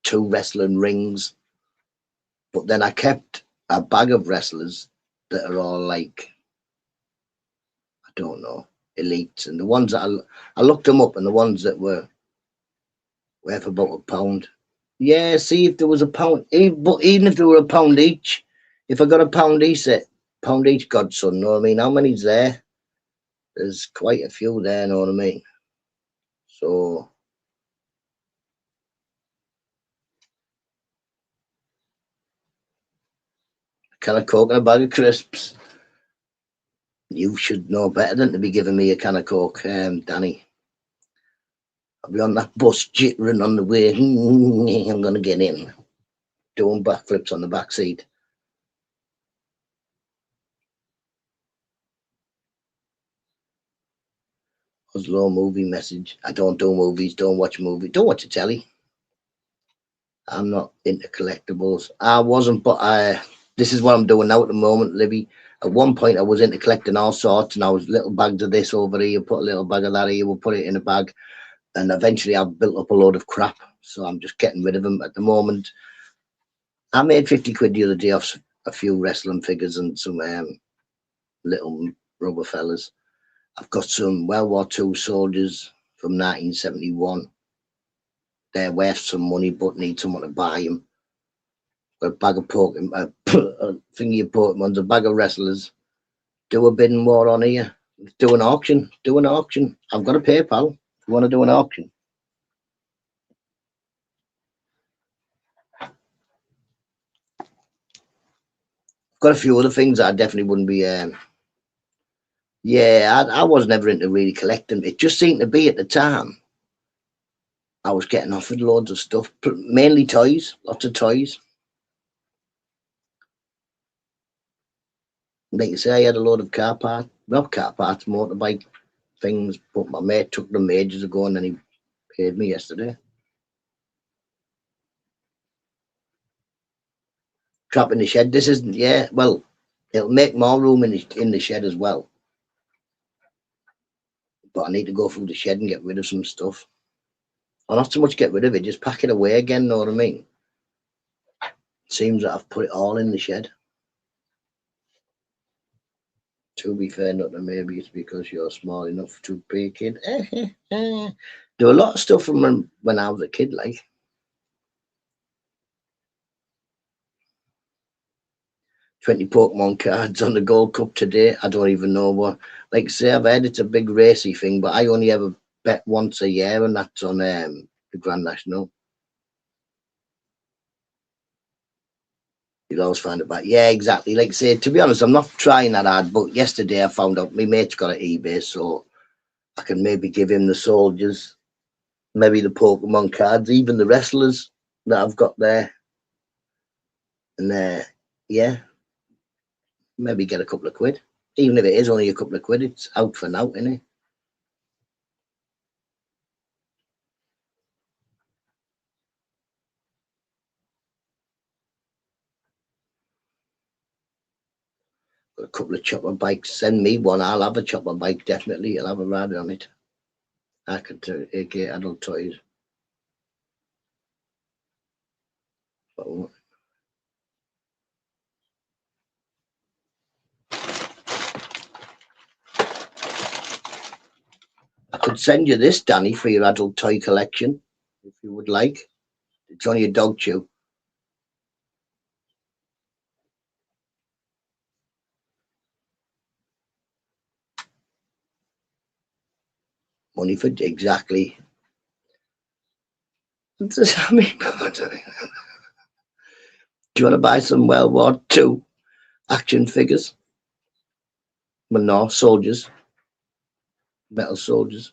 2 wrestling rings. But then I kept a bag of wrestlers that are all like, I don't know, elites. And the ones that I looked them up, and the ones that were worth about £1. Yeah, see if there was £1, but even if there were £1 each, if I got £1 each, godson, know what I mean? How many's there? There's quite a few there, know what I mean? So a can of Coke and a bag of crisps. You should know better than to be giving me a can of Coke, Danny. I'll be on that bus jittering on the way. I'm going to get in. Doing backflips on the back seat. Oslo movie message. I don't do movies, don't watch movies, don't watch the telly. I'm not into collectibles. I wasn't, but this is what I'm doing now at the moment, Libby. At one point I was into collecting all sorts, and I was little bags of this over here, put a little bag of that here, we'll put it in a bag. And eventually I've built up a load of crap. So I'm just getting rid of them at the moment. I made 50 quid the other day off a few wrestling figures and some little rubber fellas. I've got some World War II soldiers from 1971. They're worth some money, but need someone to buy them. Got a bag of Pokemon, a thingy of Pokemons, a bag of wrestlers. Do a bidding war on here. Do an auction. Do an auction. I've got a PayPal if you want to do an auction. Got a few other things that I definitely wouldn't be. Yeah, I was never into really collecting. It just seemed to be at the time. I was getting offered loads of stuff, mainly toys, lots of toys. Like you say, I had a load of not car parts, motorbike things, but my mate took them ages ago, and then he paid me yesterday. Trap in the shed. This isn't, yeah, well, it'll make more room in the shed as well. But I need to go through the shed and get rid of some stuff. Or not so much get rid of it, just pack it away again, know what I mean? Seems that I've put it all in the shed. To be fair, Nutta, maybe it's because you're small enough to be a kid. There were a lot of stuff from when I was a kid, like. $20 Pokemon cards on the Gold Cup today. I don't even know what. Like say, I've heard it's a big racy thing, but I only ever bet once a year, and that's on the Grand National. You'll always find it back. Yeah, exactly. Like say, to be honest, I'm not trying that hard, but yesterday I found out my mate's got an eBay, so I can maybe give him the soldiers, maybe the Pokemon cards, even the wrestlers that I've got there. And yeah, maybe get a couple of quid. Even if it is only a couple of quid, it's out for now, isn't it? Got a couple of chopper bikes. Send me one. I'll have a chopper bike, definitely. I'll have a ride on it. I could do AK adult toys. But I could send you this, Danny, for your adult toy collection, if you would like. It's only a dog chew. Money for exactly. I mean, do you want to buy some World War II Action figures. But no, soldiers. Metal soldiers.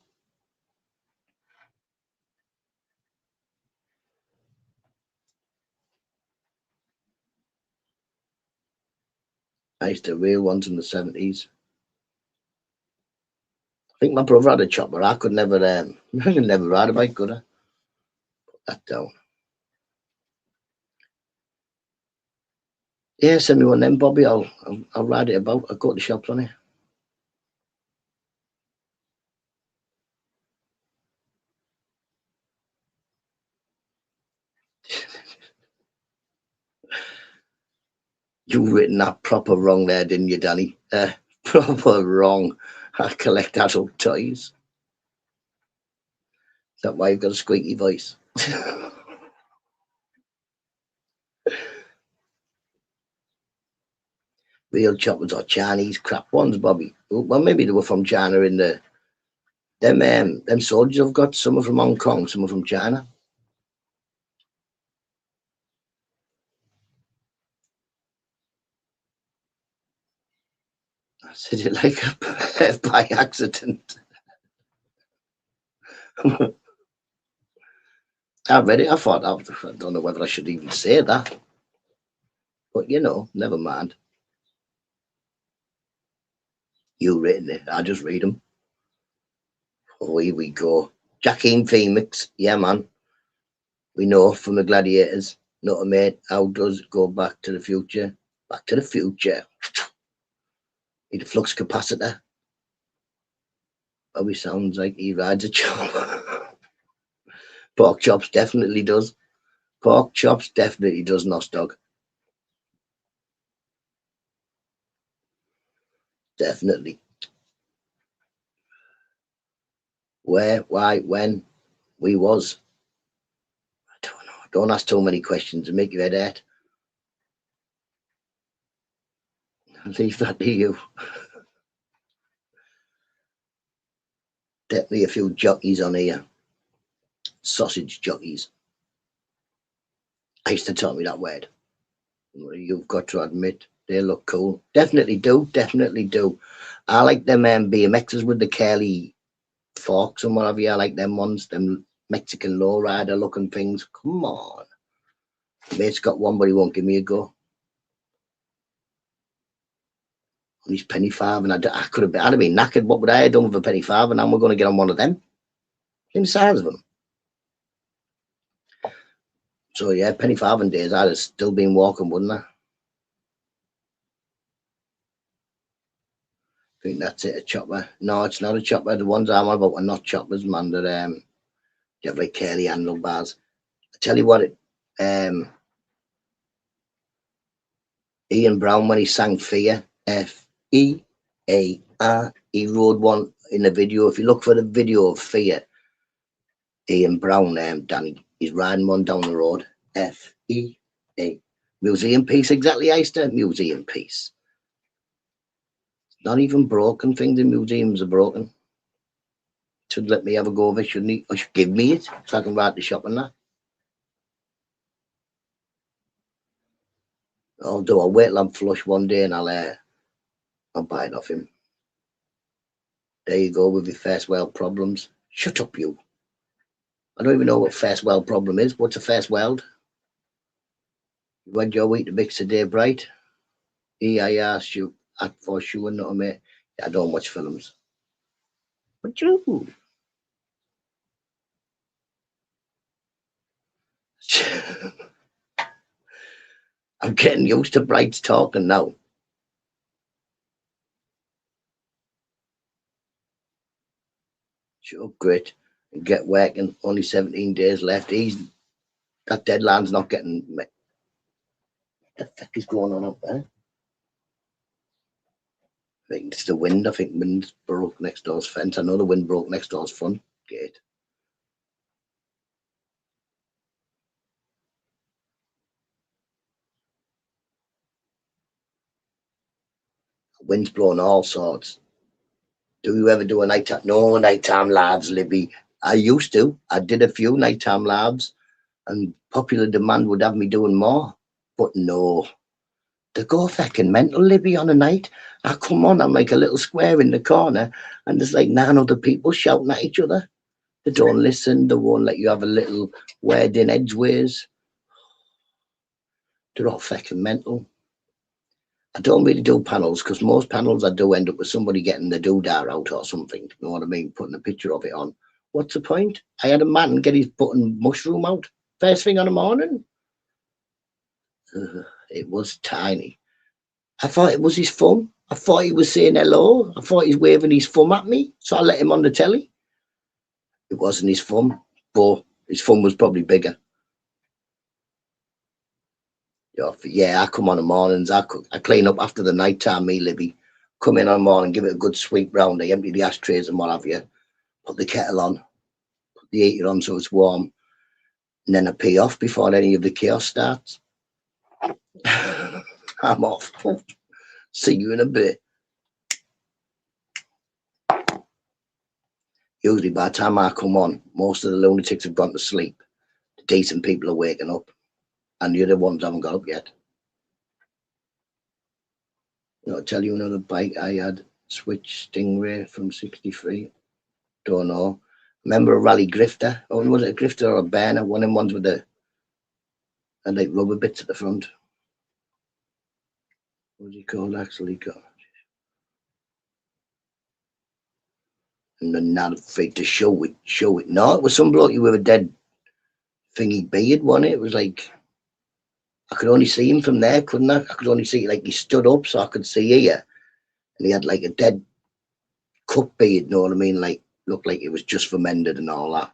I used to real ones in the 70s. I think my brother had a chopper. I could never, I could never ride a bike, could I? Put that down. Yeah, send me one then, Bobby. I'll ride it about. I'll go to the shops on it. You've written that proper wrong there, didn't you, Danny? Proper wrong. I collect adult toys. Is that why you've got a squeaky voice? Real choppers or Chinese crap ones, Bobby. Well, maybe they were from China in the... Them soldiers I've got, some are from Hong Kong, some are from China. I said it like by accident. I read it. I thought, I don't know whether I should even say that. But, you know, never mind. You written it. I just read them. Oh, here we go. Joaquin Phoenix. Yeah, man. We know from the Gladiators. Nutta, mate. How does it go Back to the Future? Back to the Future. Need a flux capacitor. Probably sounds like he rides a chop. Pork chops definitely does. Pork chops definitely does, Nostog. Definitely. Where, why, when, we was. I don't know. Don't ask too many questions and make your head hurt. I'll leave that to you. Definitely a few jockeys on here. Sausage jockeys. I used to tell me that word. You've got to admit, they look cool. Definitely do. Definitely do. I like them BMXs with the curly forks and whatever. I like them ones, them Mexican lowrider looking things. Come on. Mate's got one, but he won't give me a go. And he's penny five, and I could have been, I'd have been knackered. What would I have done with a penny five? And now we're going to get on one of them. In size of them. So yeah, penny five days, I'd have still been walking, wouldn't I? I think that's it, a chopper. No, it's not a chopper. The ones I'm on about are not choppers, man. They're you have like curly handlebars. I tell you what, Ian Brown, when he sang Fear, Fear, he rode one in the video. If you look for the video of Fear, Ian Brown, Danny, he's riding one down the road. Fear. Museum piece, exactly, Eister. Museum piece. Not even broken. Things in museums are broken. Should let me have a go of it, shouldn't he? Or should give me it so I can ride the shop and that. I'll do a wait lamp flush one day and I'll buy it off him. There you go with your first world problems. Shut up, you. I don't even know what first world problem is. What's a first world? You had your week to mix today, Bright. EIR at for sure, not mate. I don't watch films. But you. I'm getting used to Bright's talking now. Sure, great. And get working. Only 17 days left. That deadline's not getting met. What the fuck is going on up there? I think it's the wind. I think wind broke next door's fence. I know the wind broke next door's front gate. Wind's blowing all sorts. Do you ever do a nighttime? No, nighttime labs, Libby. I used to. I did a few nighttime labs, and popular demand would have me doing more. But no, They go fucking mental, Libby, on a night. I come on, I'm like a little square in the corner, and there's like 9 other people shouting at each other. They don't listen. They won't let you have a little word in edgeways. They're all fucking mental. I don't really do panels because most panels I do end up with somebody getting the doodah out or something. You know what I mean? Putting a picture of it on. What's the point? I had a man get his button mushroom out first thing on the morning. It was tiny. I thought it was his thumb. I thought he was saying hello. I thought he's waving his thumb at me. So I let him on the telly. It wasn't his thumb, but his thumb was probably bigger. Yeah, I come on the mornings. I clean up after the night time, me, Libby. Come in on the morning, give it a good sweep round. I empty the ashtrays and what have you. Put the kettle on. Put the heater on so it's warm. And then I pee off before any of the chaos starts. I'm off. See you in a bit. Usually by the time I come on, most of the lunatics have gone to sleep. The decent people are waking up. And the other ones haven't got up yet. I'll tell you another bike I had. Switch Stingray from 63. Don't know. Remember a Rally Grifter? Oh, was it a Grifter or a Burner? One of them ones with the and like rubber bits at the front. What was he called actually? And then not afraid to show it. No, it was some bloke with a dead thingy beard, wasn't it? It was like I could only see him from there, couldn't I? I could only see like he stood up so I could see here. And he had like a dead cup beard, you know what I mean? Like looked like it was just fermented and all that.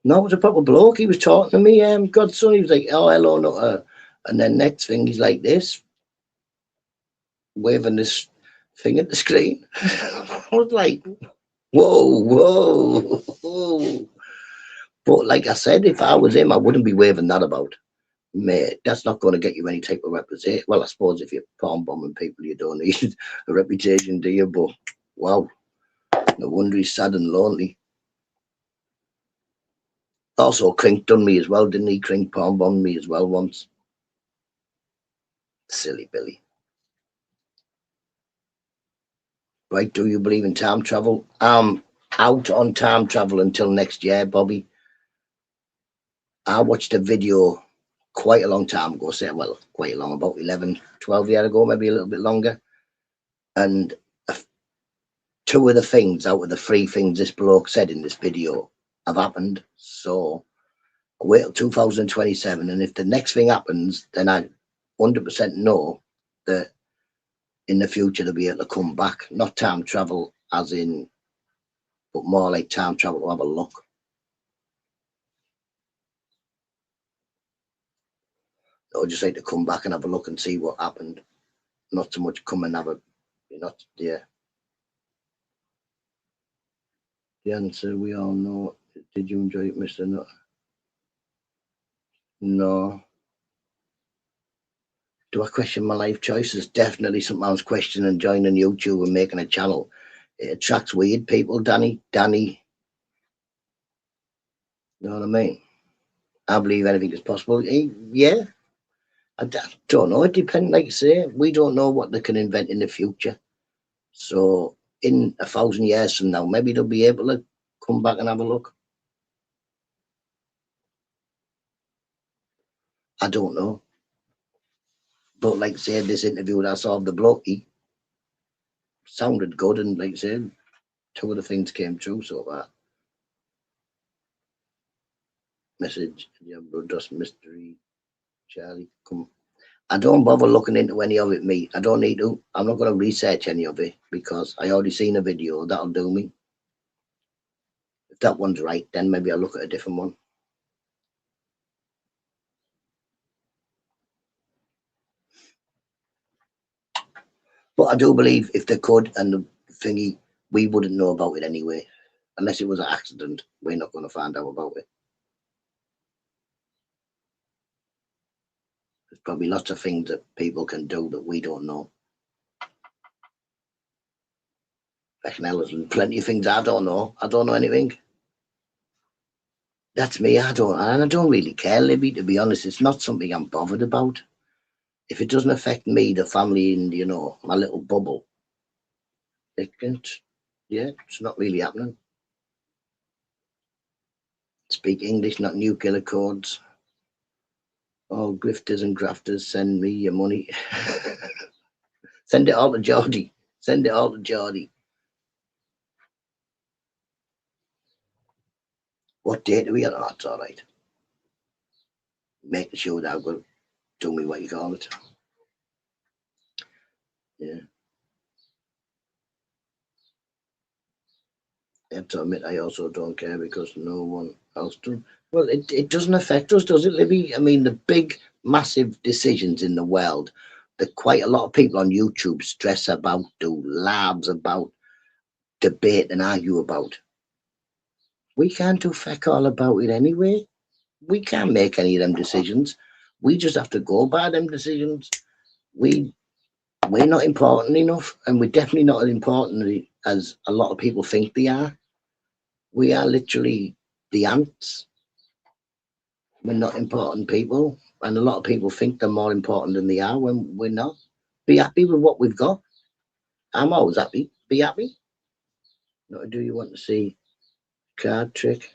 No, it was a proper bloke. He was talking to me, godson. He was like, oh, hello, Nutta. And then next thing, he's like this, waving this thing at the screen. I was like, whoa. But like I said, if I was him, I wouldn't be waving that about. Mate, that's not going to get you any type of reputation. Well, I suppose if you're palm bombing people, you don't need a reputation, do you? But wow, no wonder he's sad and lonely. Also, Crink done me as well, didn't he? Crink palm bombed me as well once. Silly Billy. Right, do you believe in time travel? I'm out on time travel until next year, Bobby. I watched a video quite a long time ago, quite long, about 11, 12 years ago, maybe a little bit longer. And 2 of the things out of the 3 things this bloke said in this video have happened. So I'll wait till 2027. And if the next thing happens, then I 100% know that in the future they'll be able to come back. Not time travel as in, but more like time travel to have a look. I would just like to come back and have a look and see what happened. Not so much come and have a, yeah. The answer we all know. Did you enjoy it, Mr. Nut? No. Do I question my life choices? Definitely something I was questioning joining YouTube and making a channel. It attracts weird people, Danny. You know what I mean? I believe anything is possible. Yeah. I don't know. It depends. Like I say, we don't know what they can invent in the future. So in 1,000 years from now, maybe they'll be able to come back and have a look. I don't know. But like I said, this interview that I saw of the bloke, he sounded good, and like I said, 2 of the things came true so far. Message, yeah, just mystery, Charlie, come. I don't bother looking into any of it, me. I don't need to. I'm not going to research any of it because I already seen a video. That'll do me. If that one's right, then maybe I'll look at a different one. But I do believe if they could, and the thingy, we wouldn't know about it anyway. Unless it was an accident, we're not going to find out about it. There's probably lots of things that people can do that we don't know. Fucking hell, there's plenty of things I don't know. I don't know anything. That's me. I don't really care, Libby, to be honest. It's not something I'm bothered about. If it doesn't affect me, the family, and my little bubble, it can, yeah, it's not really happening. Speak English, not nuclear codes. All grifters and grafters, send me your money. Send it all to Geordie. Send it all to Geordie. What date are we on? Oh, that's all right. Make the show that will do me what you call it. Yeah. I have to admit, I also don't care because no one else does. Well, it doesn't affect us, does it, Libby? I mean, the big, massive decisions in the world that quite a lot of people on YouTube stress about, do labs about, debate and argue about. We can't do feck all about it anyway. We can't make any of them decisions. We just have to go by them decisions. We're not important enough, and we're definitely not as important as a lot of people think they are. We are literally the ants. We're not important people, and a lot of people think they're more important than they are when we're not. Be happy with what we've got. I'm always happy. Be happy. What do you want to see? Card trick?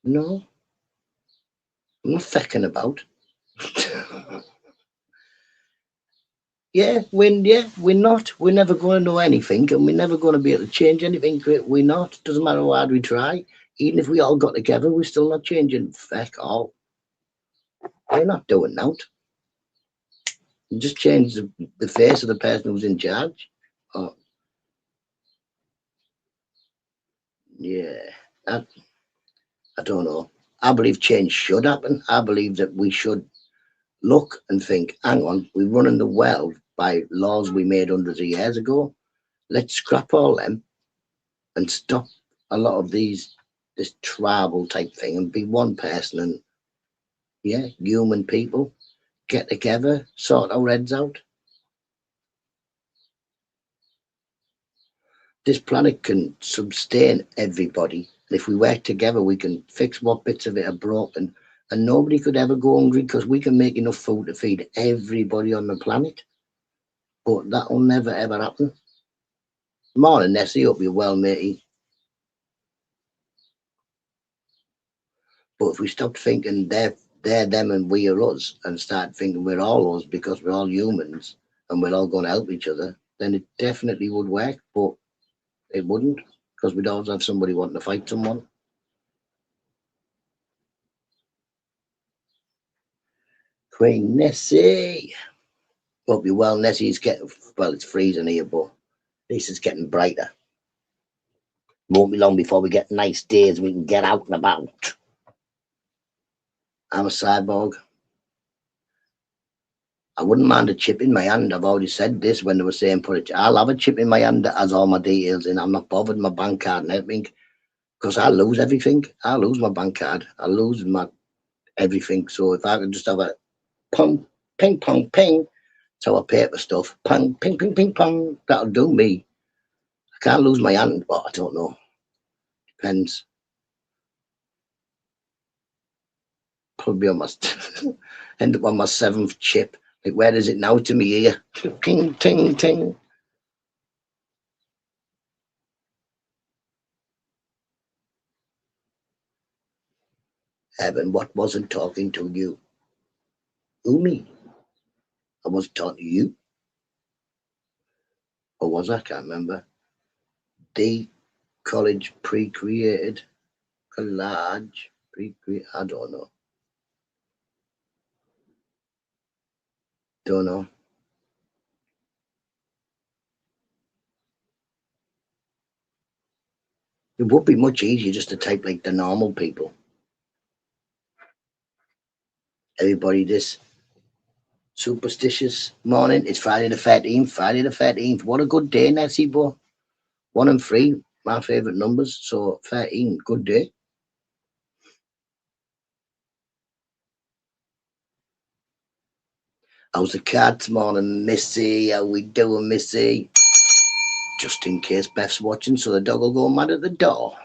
No, I'm not fecking about. We're not. We're never going to know anything, and we're never going to be able to change anything. We're not. Doesn't matter how hard we try. Even if we all got together, we're still not changing feck all. We're not doing that. You just change the face of the person who's in charge. Oh, yeah. I, I don't know. I believe change should happen. I believe that we should look and think, hang on, we're running the world by laws we made hundreds of years ago. Let's scrap all them and stop a lot of this tribal type thing and be one person and human people get together, sort our heads out. This planet can sustain everybody. And if we work together, we can fix what bits of it are broken. And nobody could ever go hungry because we can make enough food to feed everybody on the planet. But that'll never ever happen. Morning, Nessie. Hope you're well, matey. But if we stop thinking they're them and we are us and start thinking we're all us because we're all humans and we're all going to help each other, then it definitely would work. But it wouldn't, because we'd always have somebody wanting to fight someone. Queen Nessie. Hope you're well, Nessie. It's freezing here, but at least it's getting brighter. Won't be long before we get nice days and we can get out and about. I'm a cyborg. I wouldn't mind a chip in my hand. I've already said this when they were saying I'll have a chip in my hand that has all my details in. I'm not bothered my bank card and everything because I lose everything. I lose my bank card. I lose my everything. So if I could just have a pong, ping, pong, ping, so I pay for stuff, pong, ping, ping, ping, pong, that'll do me. I can't lose my hand. Well, I don't know. Depends. Probably on my end up on my 7th chip. Like, where is it now to me ear? Ting, ting, ting. Evan, what wasn't talking to you? Who, me? I wasn't talking to you. Or was I? Can't remember. The college pre-created. Collage pre-created. I don't know. Don't know. It would be much easier just to type like the normal people. Everybody this superstitious morning. It's Friday the 13th. Friday the 13th. What a good day, Nessie, boy. 1 and 3, my favourite numbers. So 13, good day. How's the cat morning, Missy? How we doing, Missy? Just in case Beth's watching, so the dog will go mad at the door.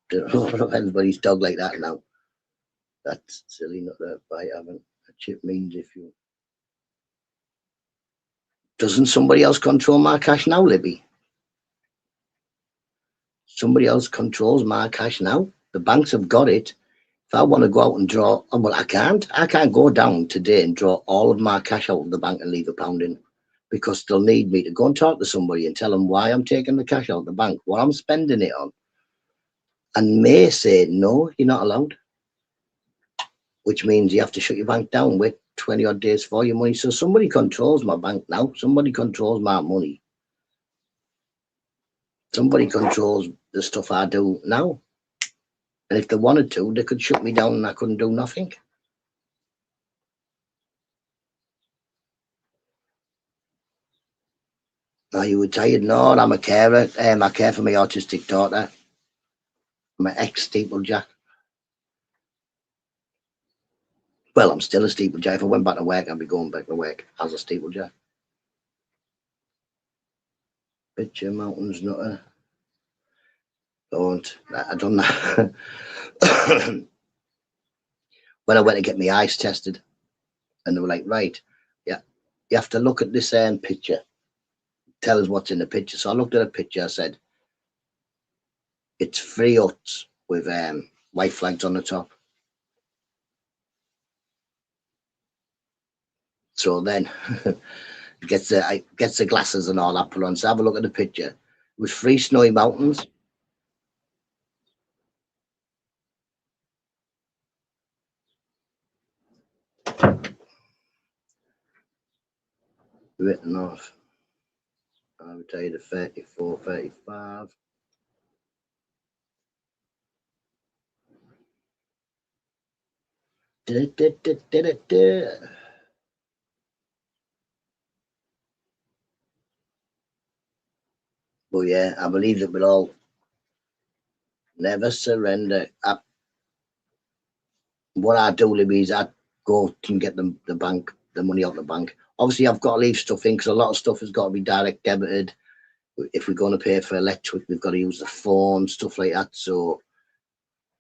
Don't know if anybody's dog like that now. That's silly, not that I haven't. A chip means if you. Doesn't somebody else control my cash now, Libby? Somebody else controls my cash now. The banks have got it. If I want to go out and draw, oh, well, I can't. I can't go down today and draw all of my cash out of the bank and leave £1 in, because they'll need me to go and talk to somebody and tell them why I'm taking the cash out of the bank, what I'm spending it on, and may say, no, you're not allowed, which means you have to shut your bank down, wait 20 odd days for your money. So somebody controls my bank now. Somebody controls my money. Somebody controls the stuff I do now. And if they wanted to, they could shut me down and I couldn't do nothing. Are you retired? No, I'm a carer. I care for my autistic daughter. I'm an ex-steeplejack. Well, I'm still a steeplejack. If I went back to work, I'd be going back to work as a steeplejack. Picture mountains, Nutta. Don't. I done that. When I went to get my eyes tested, and they were like, right, yeah, you have to look at this picture. Tell us what's in the picture. So I looked at a picture. I said, it's 3 huts with white flags on the top. So then gets the glasses and all that put on. So have a look at the picture. It was 3 snowy mountains. Written off. I would tell you the 34, 35. But yeah, I believe that we'll all never surrender. What I do, Libby, is I go and get the money out of the bank. Obviously, I've got to leave stuff in because a lot of stuff has got to be direct debited. If we're going to pay for electric, we've got to use the phone, stuff like that. So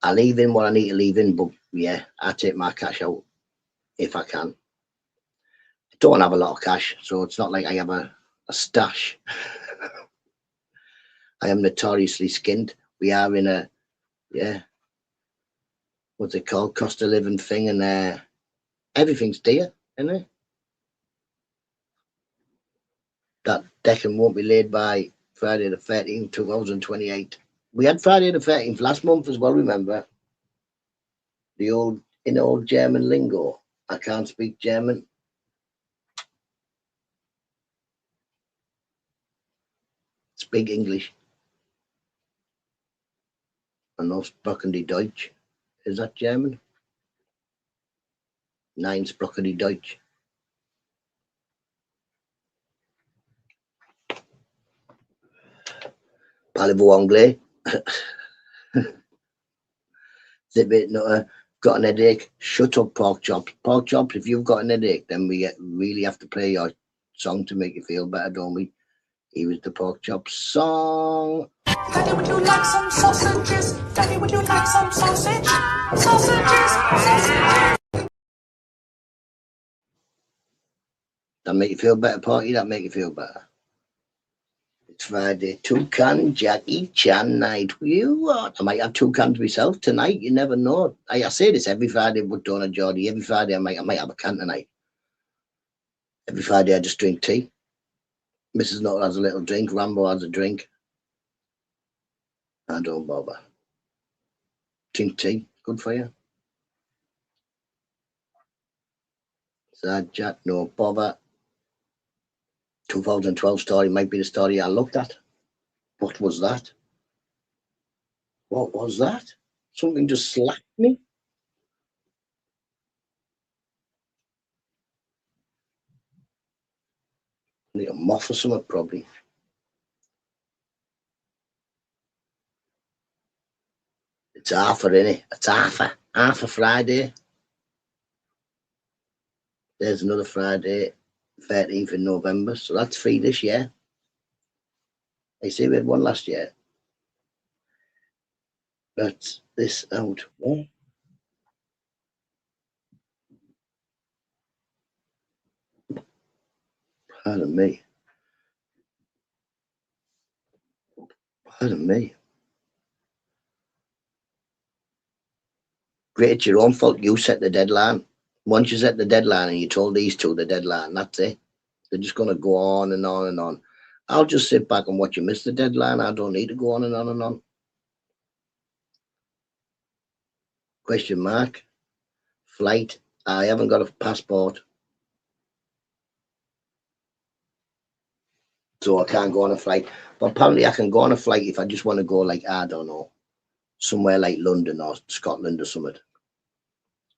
I leave in what I need to leave in. But yeah, I take my cash out if I can. I don't have a lot of cash, so it's not like I have a stash. I am notoriously skinned. We are in a, yeah, what's it called, cost of living thing, and everything's dear, isn't it? That decking won't be laid by Friday the 13th, 2028. We had Friday the 13th last month as well, remember? The old German lingo. I can't speak German. Speak English. I know sprechen die Deutsch. Is that German? Nein, sprechen die Deutsch. Parlez-vous anglais? Zip it, no, got an headache. Shut up, pork chops. Pork chops, if you've got an headache, then we really have to play your song to make you feel better, don't we? He was the pork chop song. Daddy, would you like some sausages? Daddy, would you like some sausage? Sausages, sausages. That make you feel better, Porky? That make you feel better. It's Friday. 2 can Jackie Chan night. You what? I might have 2 cans myself tonight. You never know. I say this every Friday with Donna Geordie. Every Friday I might have a can tonight. Every Friday I just drink tea. Mrs. Nutter has a little drink. Rambo has a drink. I don't bother. Drink tea. Good for you. Sad Jack, no bother. 2012 story might be the story I looked at. What was that? What was that? Something just slapped me. Like a moth or something, probably. It's half a, innit? It's half a Friday. There's another Friday, 13th in November. So that's 3 this year. I see we had 1 last year. That's this out. Oh. Pardon me. Pardon me. Great, it's your own fault. You set the deadline. Once you set the deadline and you told these two the deadline, that's it. They're just going to go on and on and on. I'll just sit back and watch you miss the deadline. I don't need to go on and on and on. Question mark. Flight. I haven't got a passport. So I can't go on a flight. But apparently I can go on a flight if I just want to go, like, I don't know, somewhere like London or Scotland or something.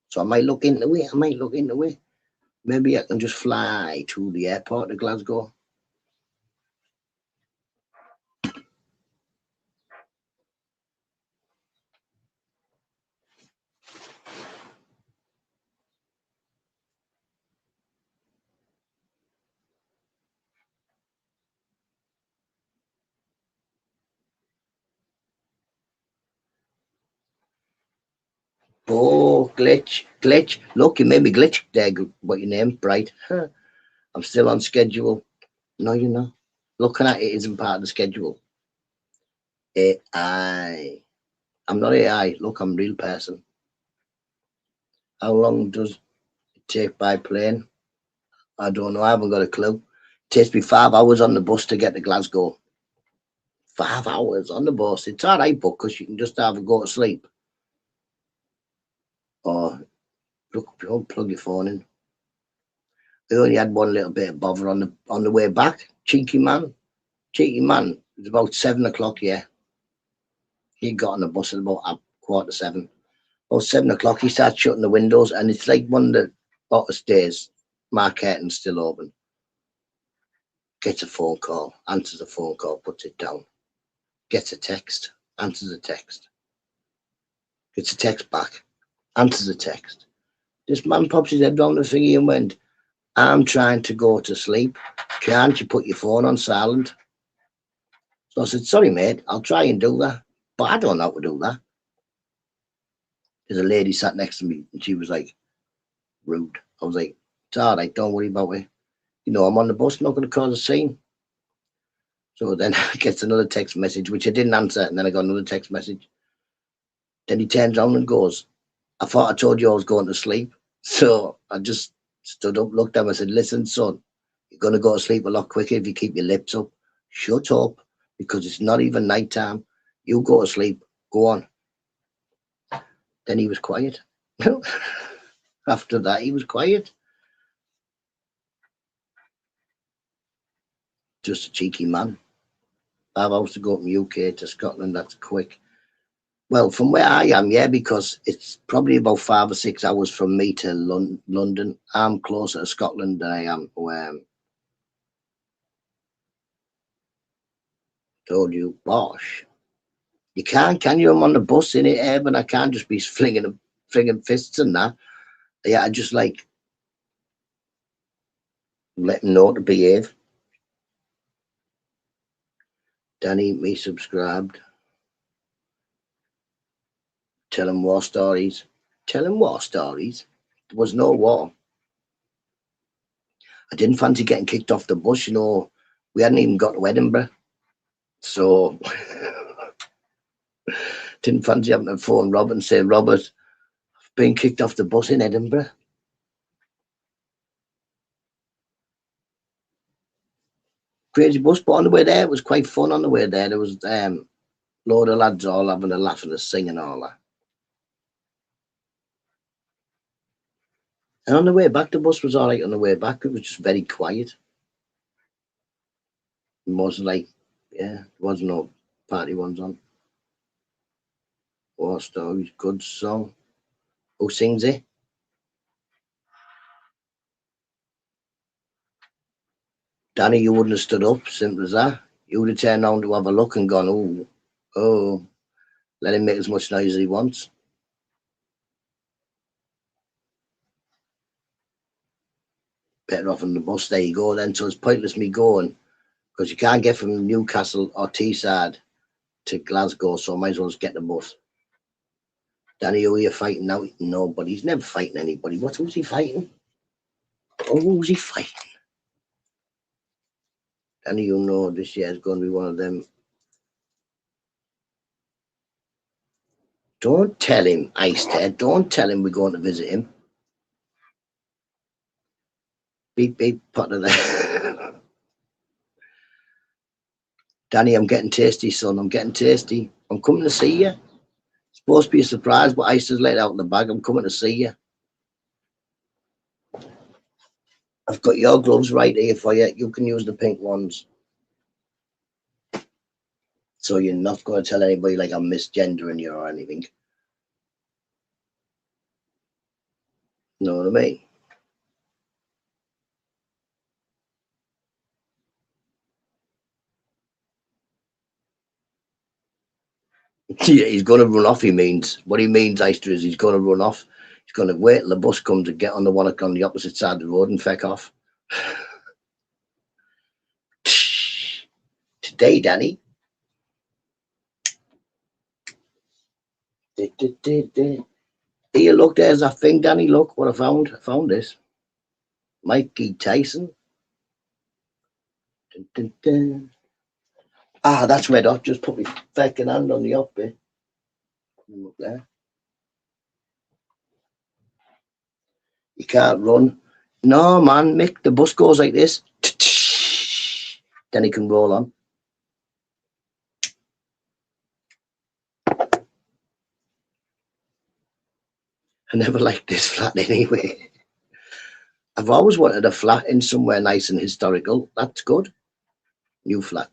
So I might look into it. Maybe I can just fly to the airport to Glasgow. Oh, glitch. Look, you made me glitch there. What your name? Bright. Huh. I'm still on schedule. No, you're not. Looking at it isn't part of the schedule. AI. I'm not AI. Look, I'm a real person. How long does it take by plane? I don't know. I haven't got a clue. It takes me 5 hours on the bus to get to Glasgow. 5 hours on the bus. It's all right, but because you can just have a go to sleep. Or don't plug your phone in. I only had one little bit of bother on the way back. Cheeky man. It was about 7 o'clock, yeah. He got on the bus at about 7:15. About 7 o'clock, he starts shutting the windows, and it's like one of the bottom stairs. My curtain's still open. Gets a phone call, answers the phone call, puts it down. Gets a text, answers the text. Gets a text back, answers the text. This man pops his head round the thingy and went, I'm trying to go to sleep. Can't you put your phone on silent? So I said, sorry, mate, I'll try and do that. But I don't know how to do that. There's a lady sat next to me and she was like, rude. I was like, it's all right, don't worry about it. You know, I'm on the bus, not going to cause a scene. So then I get another text message, which I didn't answer. And then I got another text message. Then he turns around and goes, I thought I told you I was going to sleep. So I just stood up, looked at him, I said, listen, son, you're going to go to sleep a lot quicker if you keep your lips up. Shut up, because it's not even night time. You go to sleep. Go on. Then he was quiet. After that, he was quiet. Just a cheeky man. 5 hours to go from UK to Scotland, that's quick. Well, from where I am, yeah, because it's probably about 5 or 6 hours from me to London. I'm closer to Scotland than I am where told you, bosh. You can't, can you? I'm on the bus in it, but I can't just be flinging fists and that. Yeah, I just like let them know to behave. Danny, me subscribed. Tell him war stories. Tell him war stories. There was no war. I didn't fancy getting kicked off the bus, you know. We hadn't even got to Edinburgh. So didn't fancy having to phone Robert and say, Robert, I've been kicked off the bus in Edinburgh. Crazy bus, but on the way there, it was quite fun on the way there. There was load of lads all having a laugh and a sing and all that. And on the way back, the bus was all right on the way back. It was just very quiet. It wasn't like, yeah, there wasn't no party ones on. War stories, good song. Who sings it? Danny, you wouldn't have stood up, simple as that. You would have turned around to have a look and gone, oh, let him make as much noise as he wants. Better off on the bus, there you go then. So it's pointless me going, because you can't get from Newcastle or Teesside to Glasgow, so I might as well just get the bus. Danny, who are you fighting now? Nobody. He's never fighting anybody. Who's he fighting? Oh, who's he fighting? Danny, you know this year is going to be one of them. Don't tell him, Icehead. Don't tell him we're going to visit him. Beep, beep, pot of that. Danny, I'm getting tasty, son. I'm getting tasty. I'm coming to see you. It's supposed to be a surprise, but Ice has let out in the bag. I'm coming to see you. I've got your gloves right here for you. You can use the pink ones. So you're not going to tell anybody like I'm misgendering you or anything. Know what I mean? Yeah, he's going to run off, he means. What he means, Eister, is he's going to run off. He's going to wait till the bus comes and get on the one on the opposite side of the road and feck off. Today, Danny. Here, look, there's that thing, Danny. Look what I found. I found this. Mikey Tyson. Dun, dun, dun. Ah, that's red hot. Just put my fucking hand on the up bit. Look there. You can't run. No, man, Mick, the bus goes like this. Then he can roll on. I never liked this flat anyway. I've always wanted a flat in somewhere nice and historical. That's good. New flat.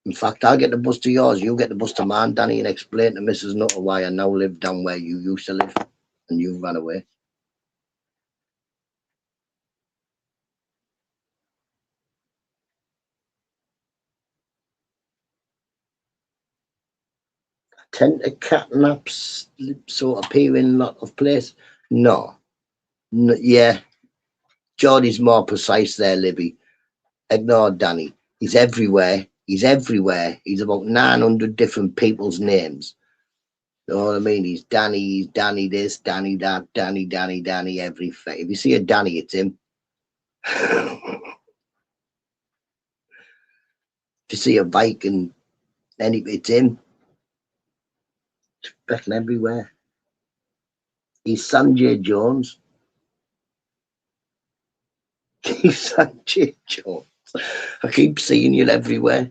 In fact, I'll get the bus to yours. You get the bus to mine, Danny, and explain to Mrs. Nutter why I now live down where you used to live and you ran away. Tend to catnap sort of appear in a lot of places. No. Yeah. Geordie's more precise there, Libby. Ignore Danny. He's everywhere. He's everywhere. He's about 900 different people's names. You know what I mean? He's Danny this, Danny that, Danny, everything. If you see a Danny, it's him. If you see a bike and it's him. It's fucking everywhere. He's Sanjay Jones. He's Sanjay Jones. I keep seeing you everywhere.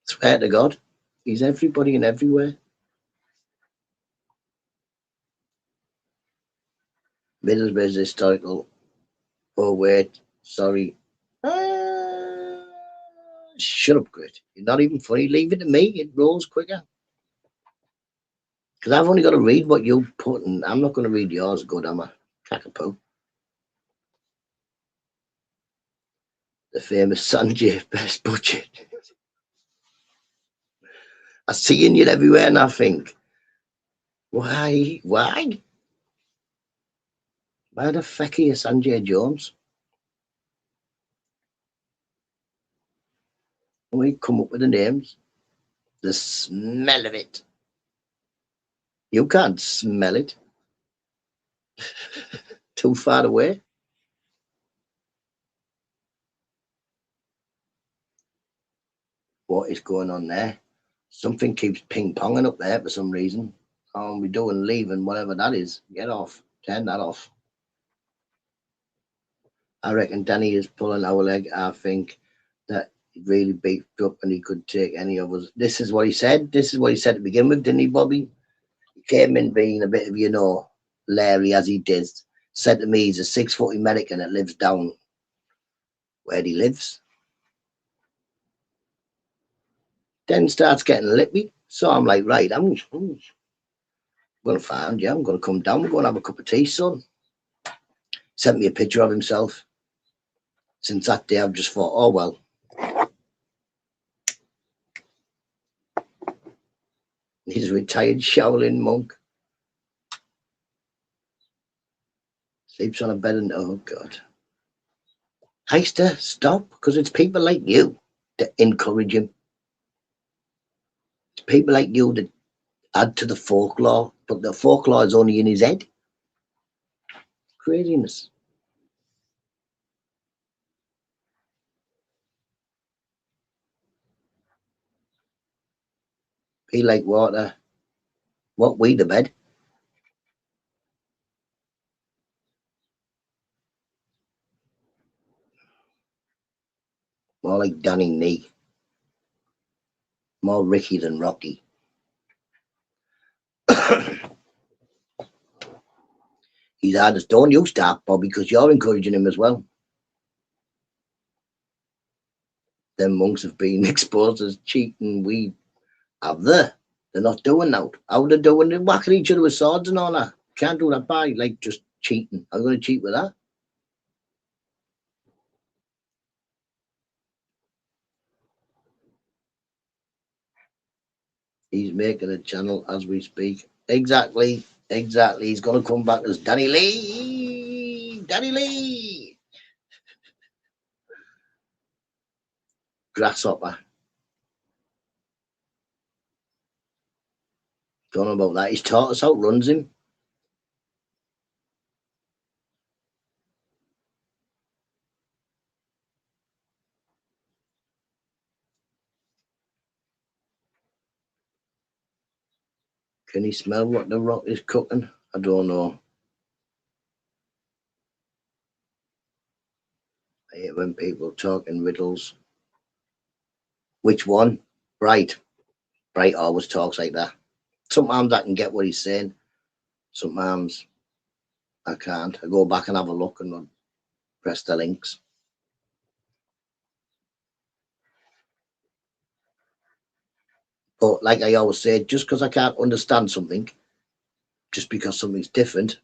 Swear to God, he's everybody and everywhere. Middlesbrough's historical. Oh wait, sorry. Shut up, Grit. You're not even funny. Leave it to me. It rolls quicker. Because I've only got to read what you put, and I'm not going to read yours good, am I? Cockapoo. The famous Sanjay best budget. I see you everywhere, and I think, why? Why the feck are you Sanjay Jones? We come up with the names. The smell of it. You can't smell it. Too far away. What is going on there? Something keeps ping-ponging up there for some reason. We're doing leaving, whatever that is. Get off. Turn that off. I reckon Danny is pulling our leg. I think that he really beefed up and he could take any of us. This is what he said. This is what he said to begin with, didn't he, Bobby? He came in being a bit of, Larry as he did. Said to me he's a 6-foot American that lives down where he lives. Then starts getting lippy. So I'm like, right, I'm going to find you. I'm going to come down. We're going to have a cup of tea, son. Sent me a picture of himself. Since that day, I've just thought, oh, well. He's a retired Shaolin monk. Sleeps on a bed and oh God. Heister, stop, because it's people like you that encourage him. It's people like you that add to the folklore, but the folklore is only in his head. Craziness. Be like water. What we the bed? More like Danny Nee. More Ricky than Rocky. He's hardest. Don't you stop, Bobby, because you're encouraging him as well. Them monks have been exposed as cheating. We have they? They're not doing that. How they're doing? They're whacking each other with swords and all that. Can't do that by like just cheating. I'm going to cheat with that. He's making a channel as we speak. Exactly. Exactly. He's going to come back as Danny Lee. Danny Lee. Grasshopper. Don't know about that. His tortoise outruns him. Can he smell what the rock is cooking? I don't know. I hate when people talk in riddles. Which one? Bright. Bright always talks like that. Sometimes I can get what he's saying. Sometimes I can't. I go back and have a look and I'll press the links. But like I always say, just because I can't understand something, just because something's different,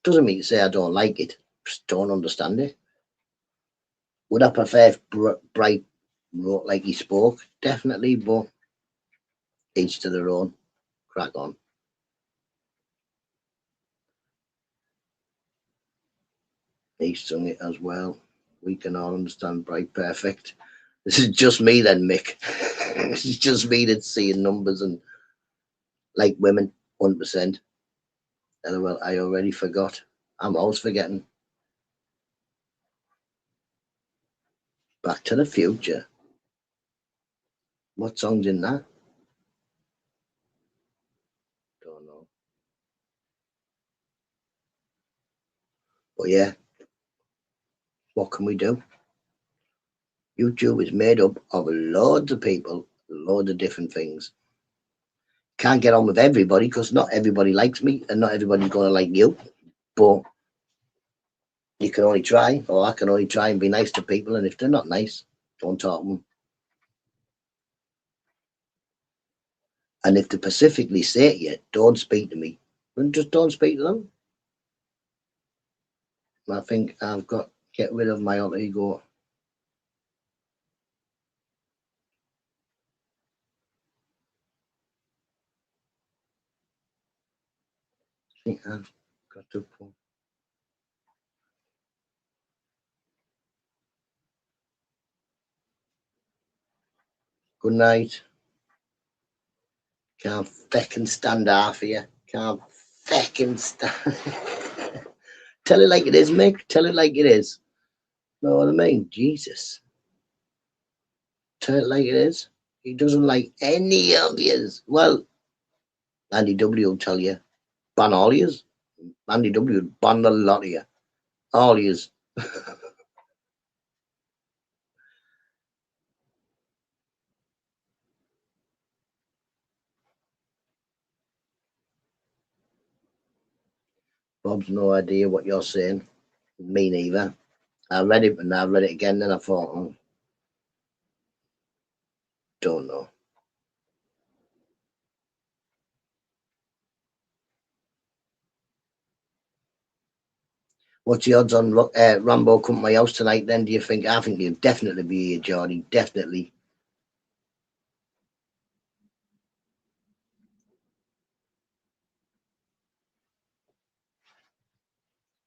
doesn't mean to say I don't like it. Just don't understand it. Would I prefer if Bright wrote like he spoke? Definitely, but each to their own. Crack on. He sung it as well. We can all understand Bright perfect. This is just me then, Mick. This is just me that's seeing numbers and like women, 100%. LOL, I already forgot. I'm always forgetting. Back to the Future. What song's in that? Don't know. But yeah, what can we do? YouTube is made up of loads of people, loads of different things. Can't get on with everybody because not everybody likes me and not everybody's going to like you. But you can only try, or I can only try and be nice to people. And if they're not nice, don't talk to them. And if they specifically say to you, don't speak to me, then just don't speak to them. I think I've got to get rid of my alter ego. I think I've got to put. Good night. Can't feckin' stand half of you. Can't feckin' stand. Tell it like it is, Mick. Tell it like it is. Know what I mean? Jesus. Tell it like it is. He doesn't like any of yous. Well, Andy W will tell you. Ban all yous. Andy W would ban a lot of you. All yous. Bob's no idea what you're saying. Me neither. I read it and I read it again and I thought, oh, don't know. What's the odds on Rambo come to my house tonight then, do you think? I think he'll definitely be here, Jordy. Definitely.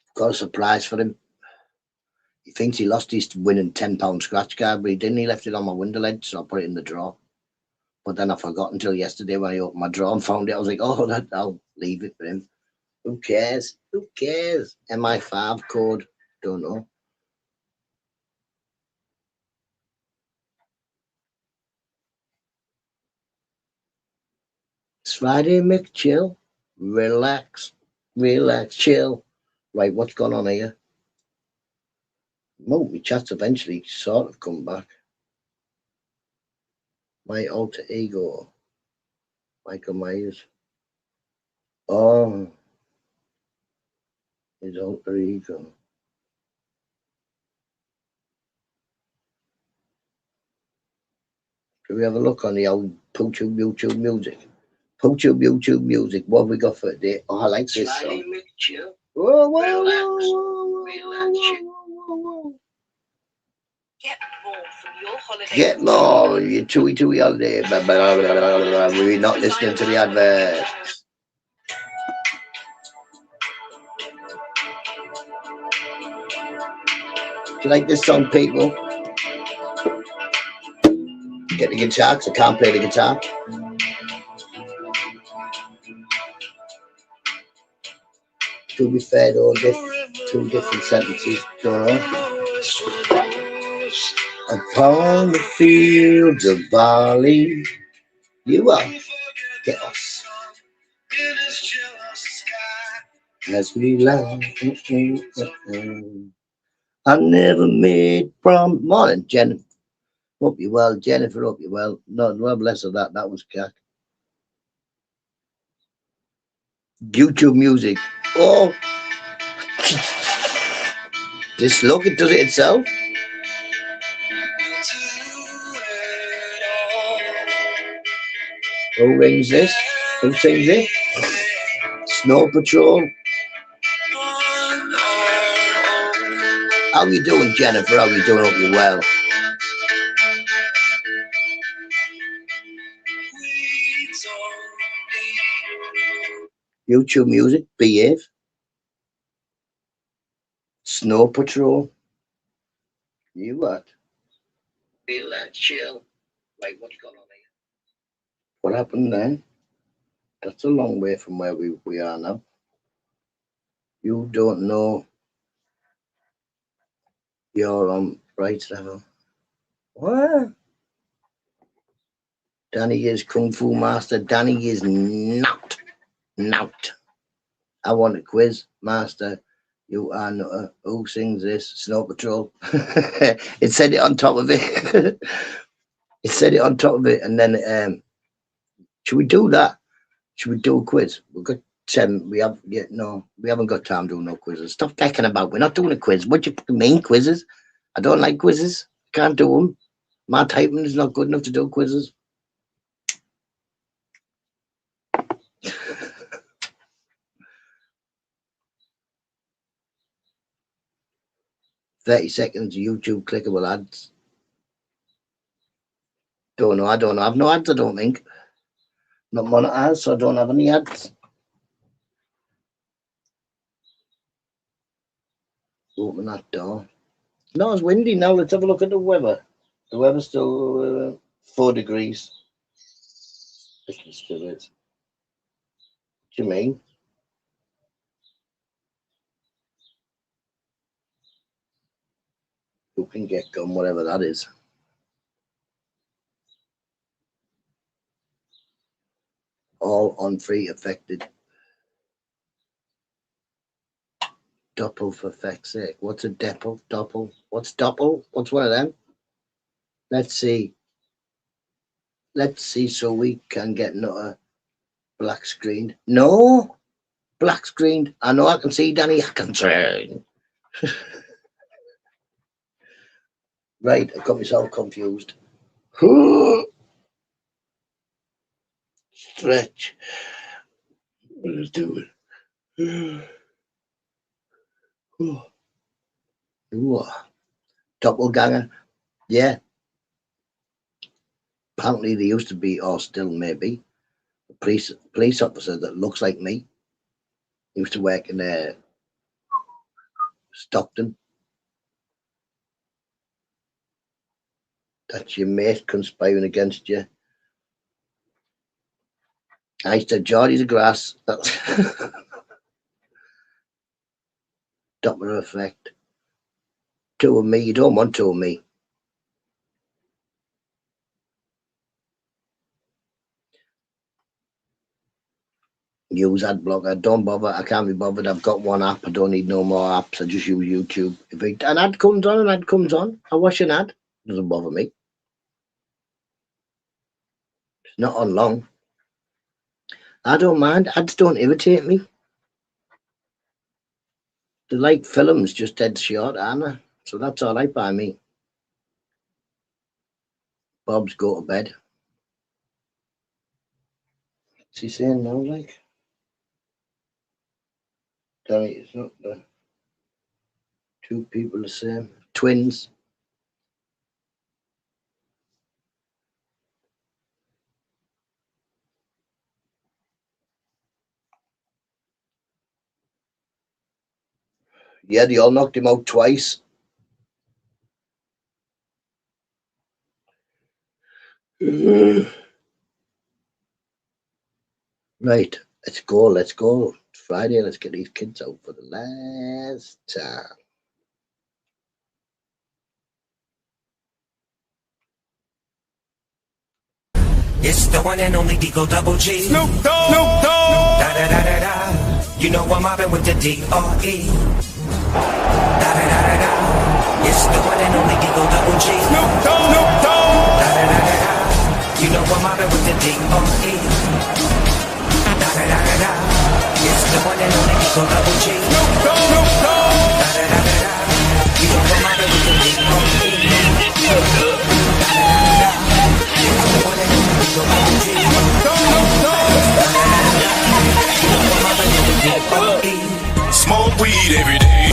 Of Got a surprise for him. He thinks he lost his winning £10 scratch card, but he didn't. He left it on my window ledge, so I put it in the drawer. But then I forgot until yesterday when I opened my drawer and found it. I was like, oh, I'll leave it for him. Who cares? Who cares? MI5 code. Don't know. It's Friday, Mick. Chill. Relax. Relax. Chill. Right, what's going on here? Well, my chat's eventually sort of come back. My alter ego. Michael Myers. Oh. His alter ego. Can we have a look on the old YouTube music? YouTube music. What have we got for today? Oh, I like this song. Whoa, whoa, whoa, whoa. Get more from your holiday. Get more, you chewy holiday. We're not listening to the advert. Do you like this song, people? Get the guitar, because I can't play the guitar. To be fair, though, two different sentences. Don't know. Upon the fields of barley, you are. Get us. As we love. I never made prom. Morning, Jen. Hope you well, Jennifer. Hope you well. No, bless her. That was cack. YouTube music. Oh, just look, it does it itself. Who rings this? Who sings it? Snow Patrol. How you doing, Jennifer? How you doing? Hope you well. YouTube music, behave. Snow Patrol. You what? Feel that chill. Like what's going on here? What happened then? That's a long way from where we are now. You don't know you're on right level. What? Danny is Kung Fu Master. Danny is not. I want a quiz, Master. You are not. Who sings this? Snow Patrol. It said it on top of it. It said it on top of it, and then should we do that? Should we do a quiz? We've got 10. We haven't got time to do no quizzes. Stop decking about. We're not doing a quiz. What do you mean quizzes? I don't like quizzes. Can't do them. My typing is not good enough to do quizzes. $30 seconds YouTube clickable ads. Don't know. I don't know. I have no ads, I don't think. Not monetized, so I don't have any ads. Open that door. No, it's windy now. Let's have a look at the weather. The weather's still 4 degrees. It still is. What do you mean? Who can get gone, whatever that is. All on free affected. Doppel for feck's sake. What's a doppel? Doppel? What's doppel? What's one of them? Let's see. Let's see so we can get Nutta black screened. No! Black screened. I know I can see, Danny. I can see. Right, I got myself confused. Stretch. What is doing? Doppelganger. Yeah. Apparently there used to be, or still maybe, a police officer that looks like me. He used to work in Stockton. That's your mate conspiring against you. I said, Geordie's a grass. That's Doppler effect. Two of me. You don't want two of me. Use ad blocker. Don't bother. I can't be bothered. I've got one app. I don't need no more apps. I just use YouTube. If an ad comes on, an ad comes on. I watch an ad. Doesn't bother me. It's not on long. I don't mind. Ads don't irritate me. They're like films, just dead short, aren't they? So that's all right by me. Bob's go to bed. What's he saying now, like? Tell me, it's not the two people the same. Twins. Yeah, they all knocked him out twice. Right, let's go, let's go. It's Friday, let's get these kids out for the last time. It's the one and only Deagle Double G. Snoop Dogg. Snoop Dogg. Da da da da da. You know I'm mobbing with the D.R.E. Da da da da da. It's the one and only Deagle Double G. Snoop Dogg. Snoop Dogg. Da da da da da. You know I'm mobbing with the D.R.E. Da da da da da. It's the one and only Deagle Double G. Snoop Dogg. Snoop Dogg. Da da da da da. You know I'm mobbing with the D.R.E. Da da da da da. It's the one and only Deagle Double G. Smoke weed every day.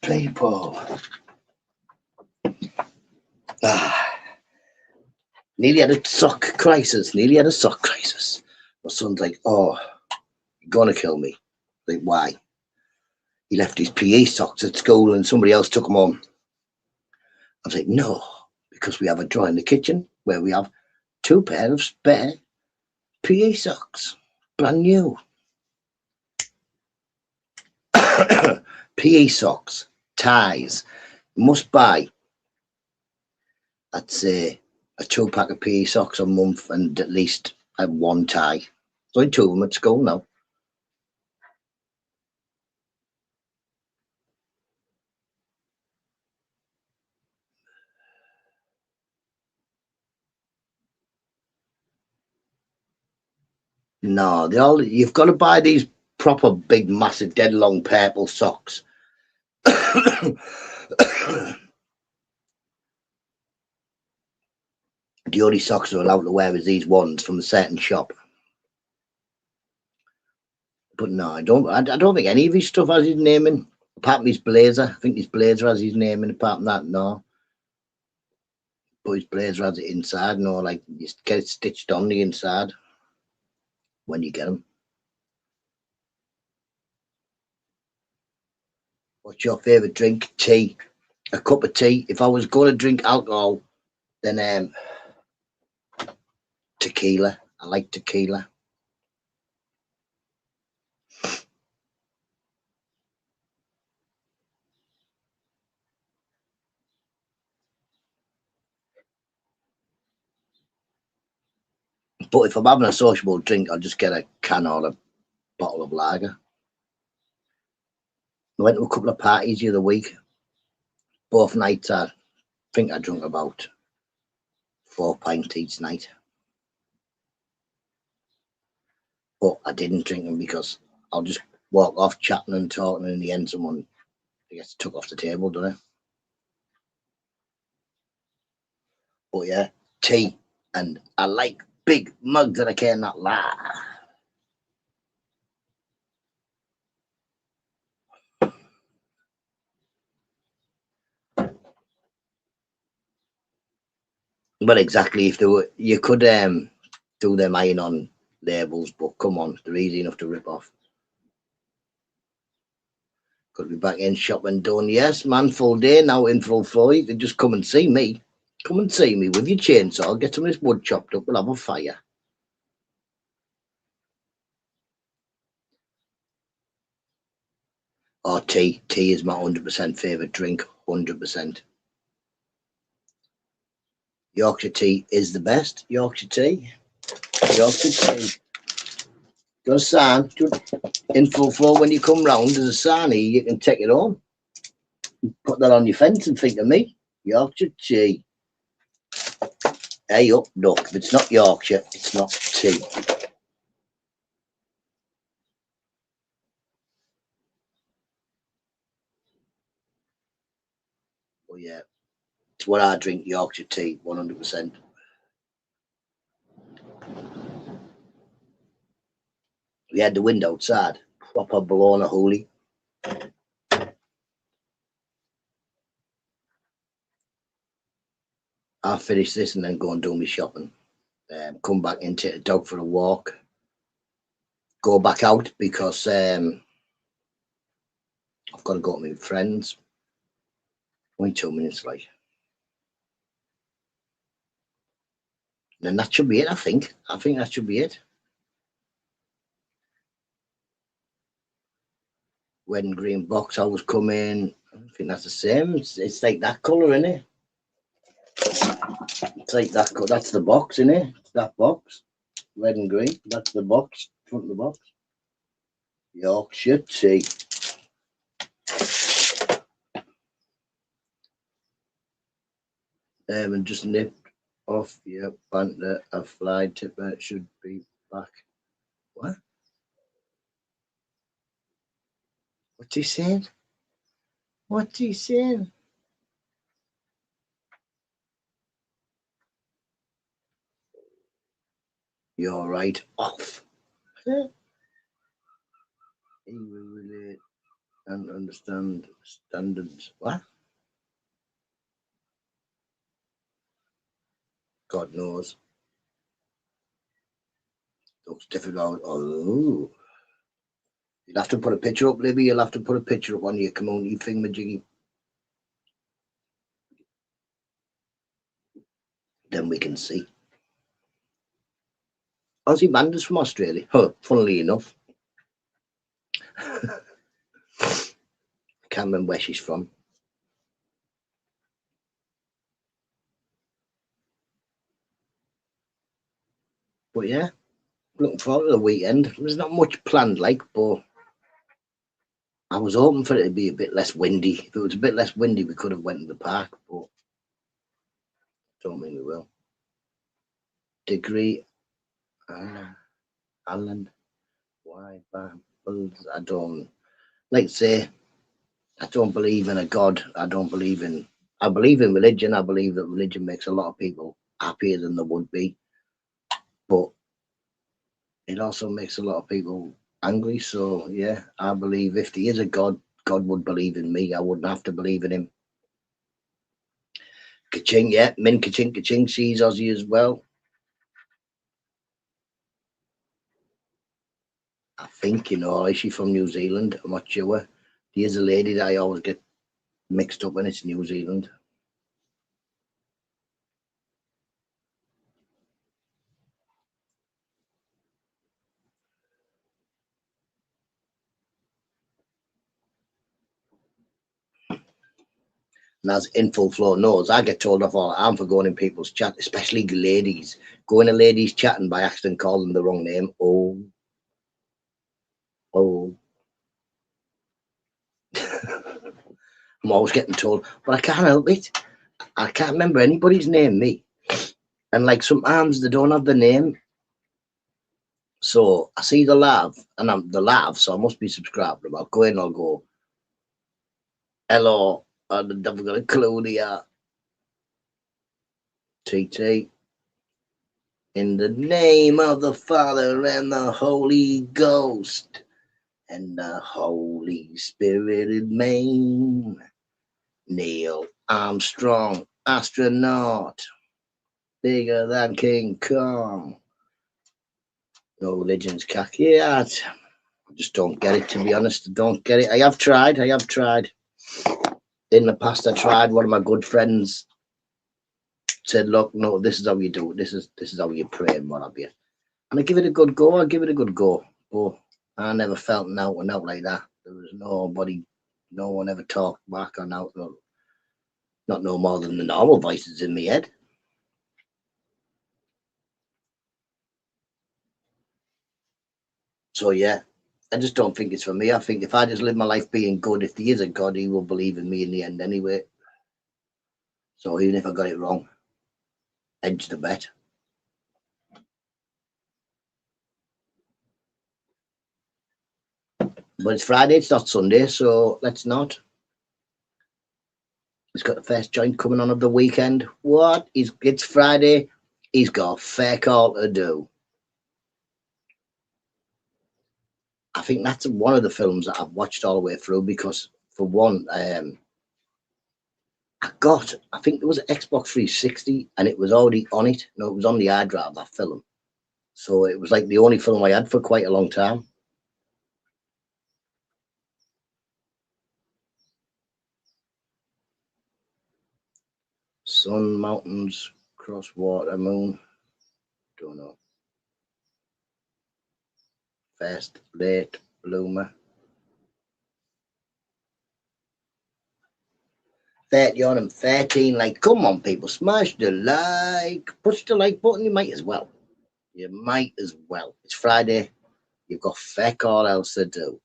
Play ball. Nearly had a sock crisis. Nearly had a sock crisis. My son's like, "Oh, you're gonna kill me." Like, why? He left his PE socks at school and somebody else took them home. I was like, no, because we have a drawer in the kitchen where we have 2 pairs of spare PE socks, brand new. PE socks, ties, must buy. I'd say a 2-pack of PE socks a month and at least have 1 tie. There's only 2 of them at school now. No, you've got to buy these proper big, massive, dead long purple socks. The only socks are allowed to wear is these ones from a certain shop. But no, I don't think any of his stuff has his name in. Apart from his blazer. I think his blazer has his name in. Apart from that, no. But his blazer has it inside. No, like you get it stitched on the inside when you get them. What's your favourite drink? Tea. A cup of tea. If I was going to drink alcohol, then tequila. I like tequila. But if I'm having a sociable drink, I'll just get a can or a bottle of lager. I went to a couple of parties the other week. Both nights, I think I drunk about 4 pints each night. But I didn't drink them because I'll just walk off chatting and talking, and in the end, someone gets took off the table, doesn't it? But yeah, tea, and I like big mugs that I cannot lie. But exactly, if they were, you could do them iron on labels, but come on, they're easy enough to rip off. Could be back in shopping done. Yes, man, full day now in full flow. You can just come and see me. Come and see me with your chainsaw. Get some of this wood chopped up. We'll have a fire. Or tea. Tea is my 100% favourite drink. 100%. Yorkshire tea is the best. Yorkshire tea. Yorkshire tea. Got a sign in full flow when you come round. There's a sign here. You can take it home. Put that on your fence and think of me. Yorkshire tea. Hey up, look. If it's not Yorkshire, it's not tea. Oh yeah, it's what I drink. Yorkshire tea, 100%. We had the wind outside. Proper blown a holy. I'll finish this and then go and do my shopping. Come back in, take the dog for a walk. Go back out because I've got to go with my friends. Only 2 minutes, like. And that should be it, I think. I think that should be it. Wedding green box always come in. I think that's the same. It's like that colour, isn't it? It's like that colour. That's the box, isn't it? It's that box. Red and green. That's the box. Front of the box. Yorkshire tea. And just nipped off your banter. A fly tipper should be back. What? What's he saying? What's he saying? You're right off. He will relate and understand standards. What? God knows. Looks difficult. Oh. You'll have to put a picture up, Libby. You'll have to put a picture up on your community thingamajiggy. Then we can see. Aussie Banda's from Australia. Huh, funnily enough. Can't remember where she's from. But yeah, looking forward to the weekend. There's not much planned, like, but I was hoping for it to be a bit less windy. If it was a bit less windy, we could have went to the park, but don't think we will. Degree, Alan, why, I don't, like to say, I don't believe in a God. I believe in religion. I believe that religion makes a lot of people happier than they would be. But it also makes a lot of people angry. So yeah, I believe if there is a God, God would believe in me. I wouldn't have to believe in him. Ka-ching, yeah. Min ka-ching, ka-ching. She's Aussie as well. I think, is she from New Zealand? I'm not sure. There's a lady that I always get mixed up when it's New Zealand. And as In Full Flow knows, I get told off all the time for going in people's chat, especially ladies. Going to ladies chatting by accident, call them the wrong name. Oh. I'm always getting told, but I can't help it. I can't remember anybody's name, me. And like sometimes they don't have the name. So I see the lav, and I'm the lav, so I must be subscribed. I'll go in, I'll go, hello, and I've got a clue here. TT. In the name of the Father and the Holy Ghost and the Holy Spirited Main. Neil Armstrong, astronaut, bigger than King Kong. No religion's cocky. Yeah, I just don't get it, to be honest. I don't get it. I have tried. In the past, I tried. One of my good friends said, look, no, this is how you do it. This is how you pray and what have you. And I give it a good go. But I never felt an out and out like that. There was nobody, no one ever talked back on out. Not no more than the normal voices in my head. So yeah, I just don't think it's for me. I think if I just live my life being good, if there is a God, he will believe in me in the end anyway. So even if I got it wrong, edge the bet. But it's Friday, it's not Sunday, so let's not. He's got the first joint coming on of the weekend. What? It's Friday. He's got fair call to do. I think that's one of the films that I've watched all the way through because, for one, I think there was an Xbox 360 and it was already on it. No, it was on the hard drive, that film. So it was like the only film I had for quite a long time. Sun, mountains, cross water, moon. Don't know. First late bloomer. 30 on them, 13. Like, come on, people, smash the like. Push the like button. You might as well. You might as well. It's Friday. You've got feck all else to do.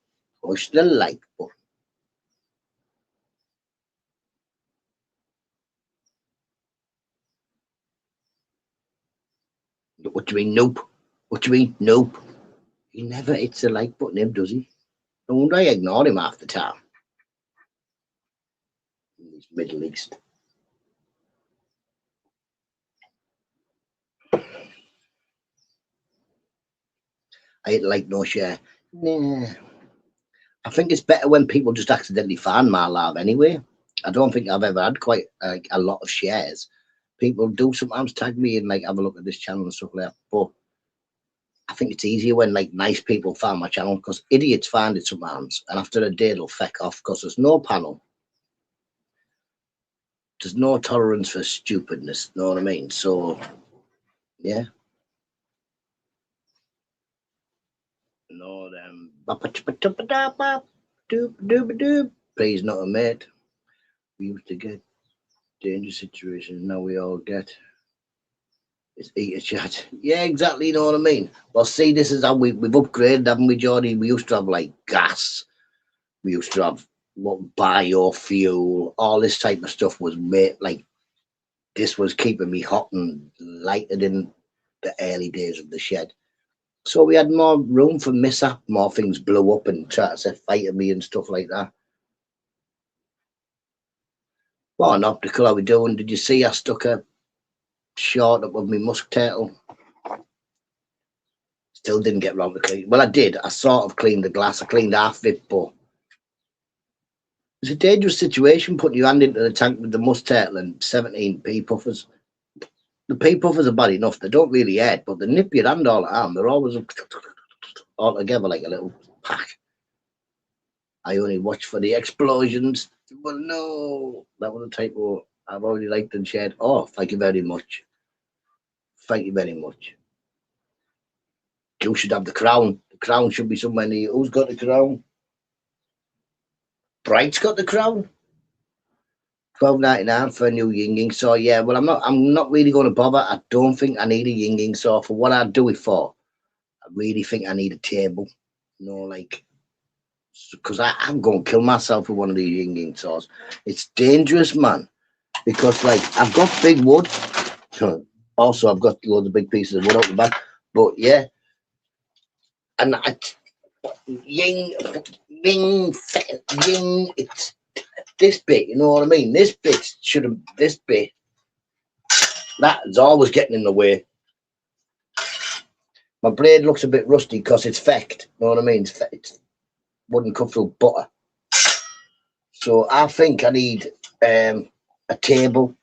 Push the like button. What do you mean, nope? What do you mean, nope? He never hits the like button, him, does he? No wonder I ignore him half the time. In this Middle East. I hate like no share. Nah. I think it's better when people just accidentally find my live anyway. I don't think I've ever had quite a lot of shares. People do sometimes tag me and like have a look at this channel and stuff like that. But I think it's easier when like nice people find my channel, because idiots find it sometimes, and after a day they'll feck off because there's no panel. There's no tolerance for stupidness, know what I mean? So yeah. No them. Please not a mate. We used to get dangerous situations, now we all get it's eat a chat. Yeah, exactly, you know what I mean? Well, see, this is how we've upgraded, haven't we, Jordy? We used to have like gas, we used to have what biofuel, all this type of stuff was made like this was keeping me hot and lighted in the early days of the shed. So we had more room for mishap, more things blew up and tried to set fire to me and stuff like that. What an optical are we doing? Did you see I stuck a short up of my musk turtle? Still didn't get round to clean. Well, I did. I sort of cleaned the glass. I cleaned half of it, but it's a dangerous situation putting your hand into the tank with the musk turtle and 17 pea puffers. The pea puffers are bad enough. They don't really hurt, but they nip your hand all the time. They're always all together like a little pack. I only watch for the explosions. Well, no, that was a typo. I've already liked and shared. Oh, thank you very much. Thank you very much. You should have the crown. The crown should be somewhere near you. Who's got the crown? Bright's got the crown. $12.99 for a new yinging saw. Yeah, well, I'm not really going to bother. I don't think I need a yinging saw for what I do it for. I really think I need a table. You know, like, because I'm going to kill myself with one of these yinging saws. It's dangerous, man. Because like I've got big wood. Also, I've got loads of big pieces of wood out the back. But yeah, and ying, it's this bit, you know what I mean? This bit should have, this bit, that's always getting in the way. My blade looks a bit rusty because it's fecked, you know what I mean? It's wouldn't cut through butter. So I think I need a table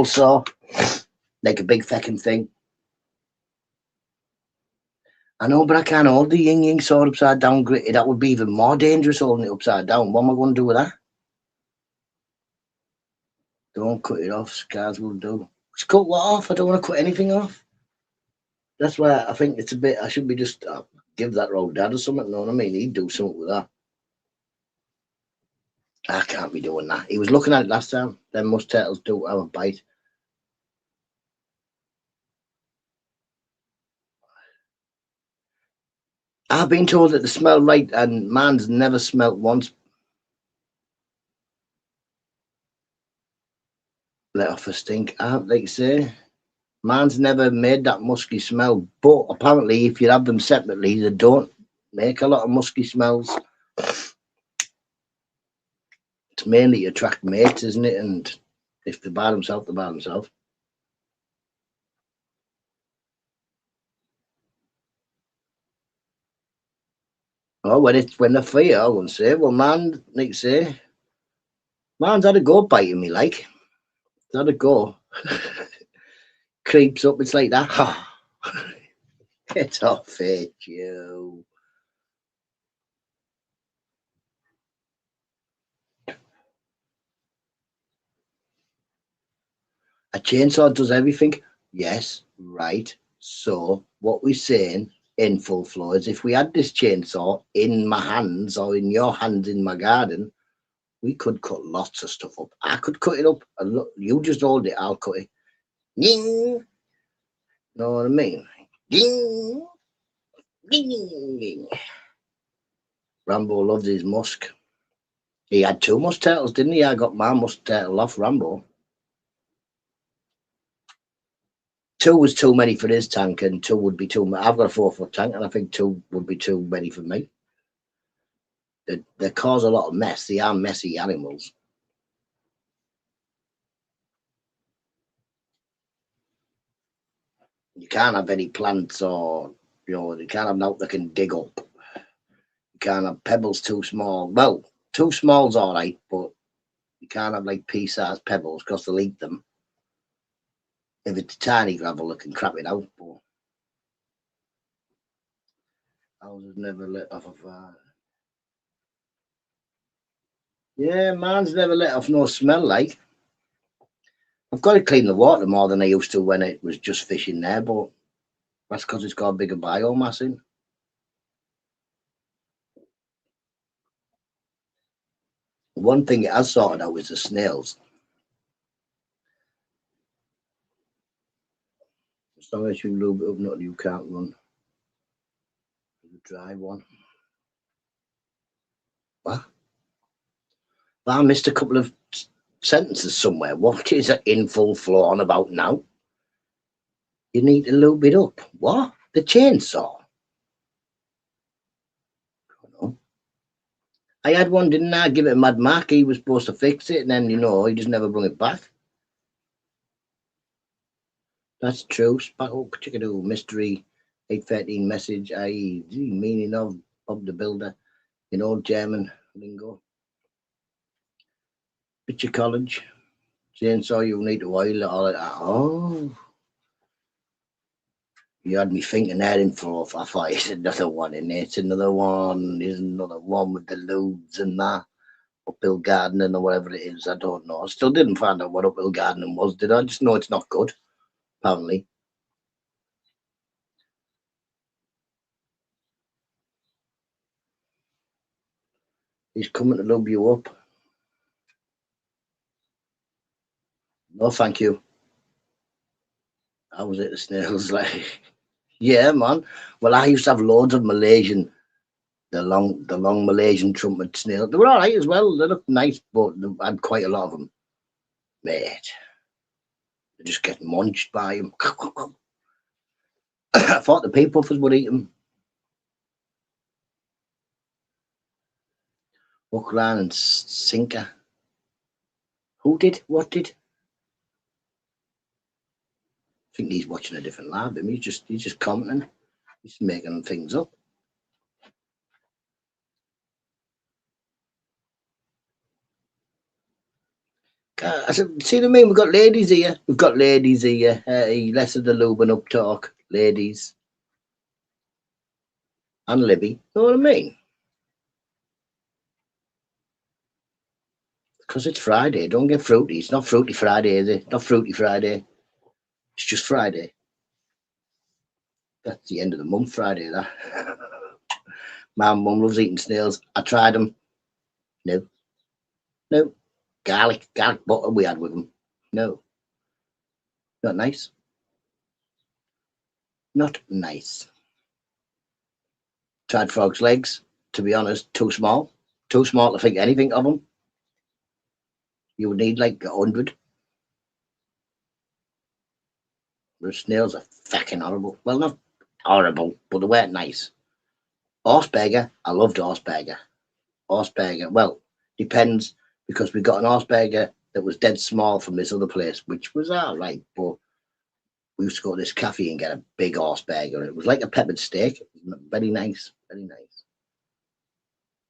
saw, like a big fecking thing. I know, but I can't hold the ying saw upside down. That would be even more dangerous holding it upside down. What am I going to do with that? Don't cut it off. Scars will do. Just cut what off? I don't want to cut anything off. That's why I think it's a bit. I should be just give that old dad or something. You know what I mean? He'd do something with that. I can't be doing that. He was looking at it last time. Them musk turtles do have a bite. I've been told that they smell right, and man's never smelt once. Let off a stink. Like you say, man's never made that musky smell. But apparently, if you have them separately, they don't make a lot of musky smells. It's mainly to attract mates, isn't it? And if they're by themselves, they're by themselves. Oh, when they're free, I wouldn't say. Well, man, like you say, man's had a go biting me, like. It's had a go. Creeps up, it's like that. It's off it, you. A chainsaw does everything? Yes, right. So what we're saying in full flow is if we had this chainsaw in my hands or in your hands in my garden, we could cut lots of stuff up. I could cut it up. And look, you just hold it, I'll cut it. Ding! Know what I mean? Ding! Ding! Ding! Rambo loves his musk. He had 2 musk turtles, didn't he? I got my musk turtle off Rambo. 2 was too many for his tank, and 2 would be too many. I've got a 4-foot tank, and I think 2 would be too many for me. They cause a lot of mess. They are messy animals. You can't have any plants, or you can't have nothing that can dig up. You can't have pebbles too small. Well, too small's all right, but you can't have like pea-sized pebbles because they'll eat them. If it's tiny gravel, they can crap it out. But houses never let off a fire. Yeah, mine's never let off no smell like. I've got to clean the water more than I used to when it was just fish in there, but that's because it's got a bigger biomass in. One thing it has sorted out is the snails. As long as you lube it up, nothing you can't run. The dry one. What? I missed a couple of sentences somewhere. What is it in full flow on about now? You need to lube it up. What? The chainsaw? I had one, didn't I? Give it a mad mark. He was supposed to fix it, and then, he just never brought it back. That's true. Sparkle Chickadoo Mystery 813 message, i.e., the meaning of Bob the Builder in old German lingo. Picture College. Chainsaw, you need to oil it, all of that. Oh. You had me thinking that in flow. I thought it's another one in there. It's another one. There's another one with the lubes and that. Uphill gardening or whatever it is. I don't know. I still didn't find out what uphill gardening was, did I? Just know it's not good, apparently. He's coming to lube you up. No, thank you. I was at the snails like, yeah, man. Well, I used to have loads of Malaysian, the long Malaysian trumpet snails. They were all right as well. They looked nice, but I had quite a lot of them. Mate, they just get munched by them. I thought the pea puffers would eat them. Hook, line, and sinker. Who did? What did? I think he's watching a different live. He's just commenting. He's making things up. I said, see what I mean? We've got ladies here. We've got ladies here. Less of the lubing up talk. Ladies. And Libby. Know what I mean? Because it's Friday. Don't get fruity. It's not Fruity Friday, is it? Not Fruity Friday. It's just Friday. That's the end of the month, Friday, that. My mum loves eating snails. I tried them. No. No. Garlic butter we had with them. No. Not nice. Not nice. Tried frog's legs. To be honest, too small. Too small to think anything of them. You would need like 100. The snails are fucking horrible. Well, not horrible, but they weren't nice. Horseberger, I loved Horseberger. Horseberger, well, depends, because we got an Horseberger that was dead small from this other place, which was all right, but we used to go to this cafe and get a big Horseberger. It was like a peppered steak. Very nice, very nice.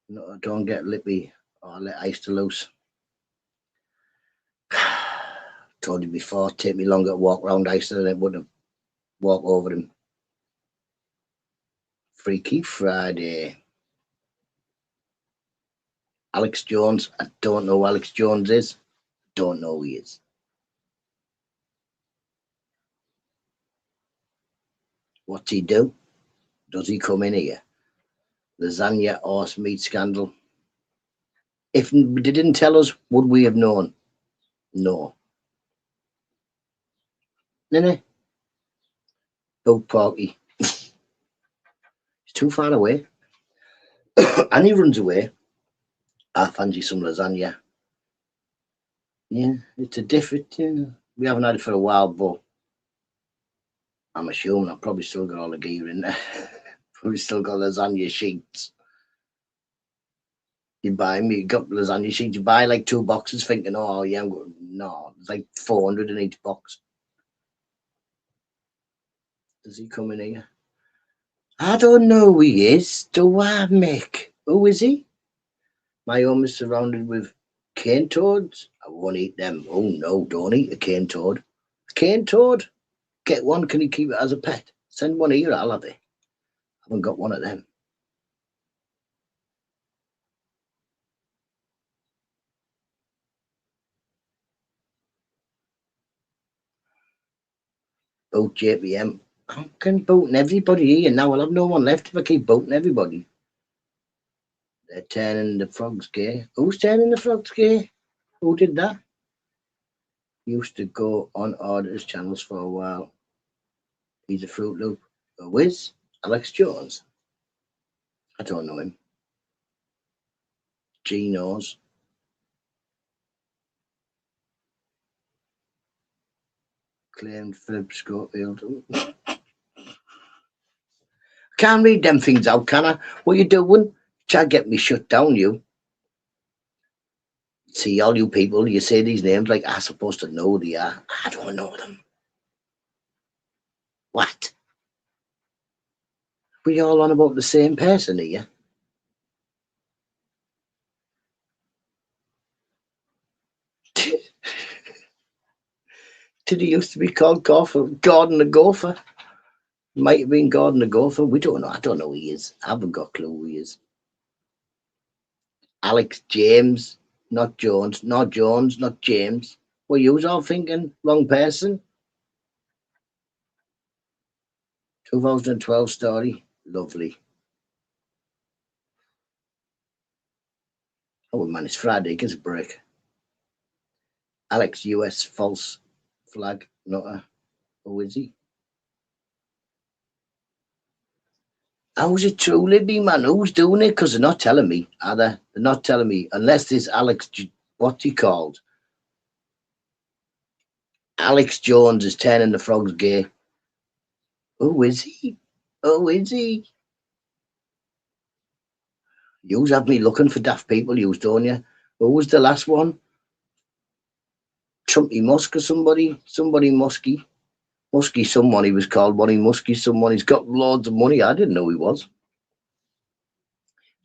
No, don't get lippy or let ice to loose. Told you before, take me longer to walk around Iceland than it would have walked over him. Freaky Friday. Alex Jones. I don't know who Alex Jones is. Don't know who he is. What's he do? Does he come in here? Lasagna horse meat scandal. If they didn't tell us, would we have known? No. No. Boat Porky. He's too far away. And he runs away. I fancy some lasagna. Yeah, it's a different, we haven't had it for a while, but I'm assuming I've probably still got all the gear in there. Probably still got lasagna sheets. You got lasagna sheets, you buy like 2 boxes thinking, oh yeah, no, it's like 400 in each box. Does he come in here? I don't know who he is. Do I, Mick? Who is he? My home is surrounded with cane toads. I won't eat them. Oh no, don't eat a cane toad. A cane toad? Get one, can you keep it as a pet? Send one here, I'll have it. I haven't got one of them. Boat JPM. I'm boating everybody here now. I'll have no one left if I keep boating everybody. They're turning the frogs gay. Who's turning the frogs gay? Who did that? Used to go on Orders channels for a while. He's a Fruit Loop. A Wiz? Alex Jones? I don't know him. G knows. Claimed Philip Schofield. Can't read them things out, can I? What you doing? Try to get me shut down, you. See, all you people, you say these names like I'm supposed to know they are. I don't know them. What? We all on about the same person here. Did he used to be called Gordon the Gopher? Might have been Gordon the Gopher. We don't know. I don't know who he is. I haven't got a clue who he is. Alex James, not Jones. Not Jones, not James. Were you all thinking wrong person? 2012 story. Lovely. Oh man, it's Friday. Give us a break. Alex US false flag. Nutta. Who is he? How's it true, Libby, man? Who's doing it? Because they're not telling me, are they? They're not telling me. Unless this what's he called? Alex Jones is turning the frogs gay. Who is he? Who is he? Yous have me looking for daft people, yous, don't you? Who was the last one? Trumpy Musk or somebody? Somebody Musky. Musky someone he was called. One he Musky someone. He's got loads of money. I didn't know he was. He's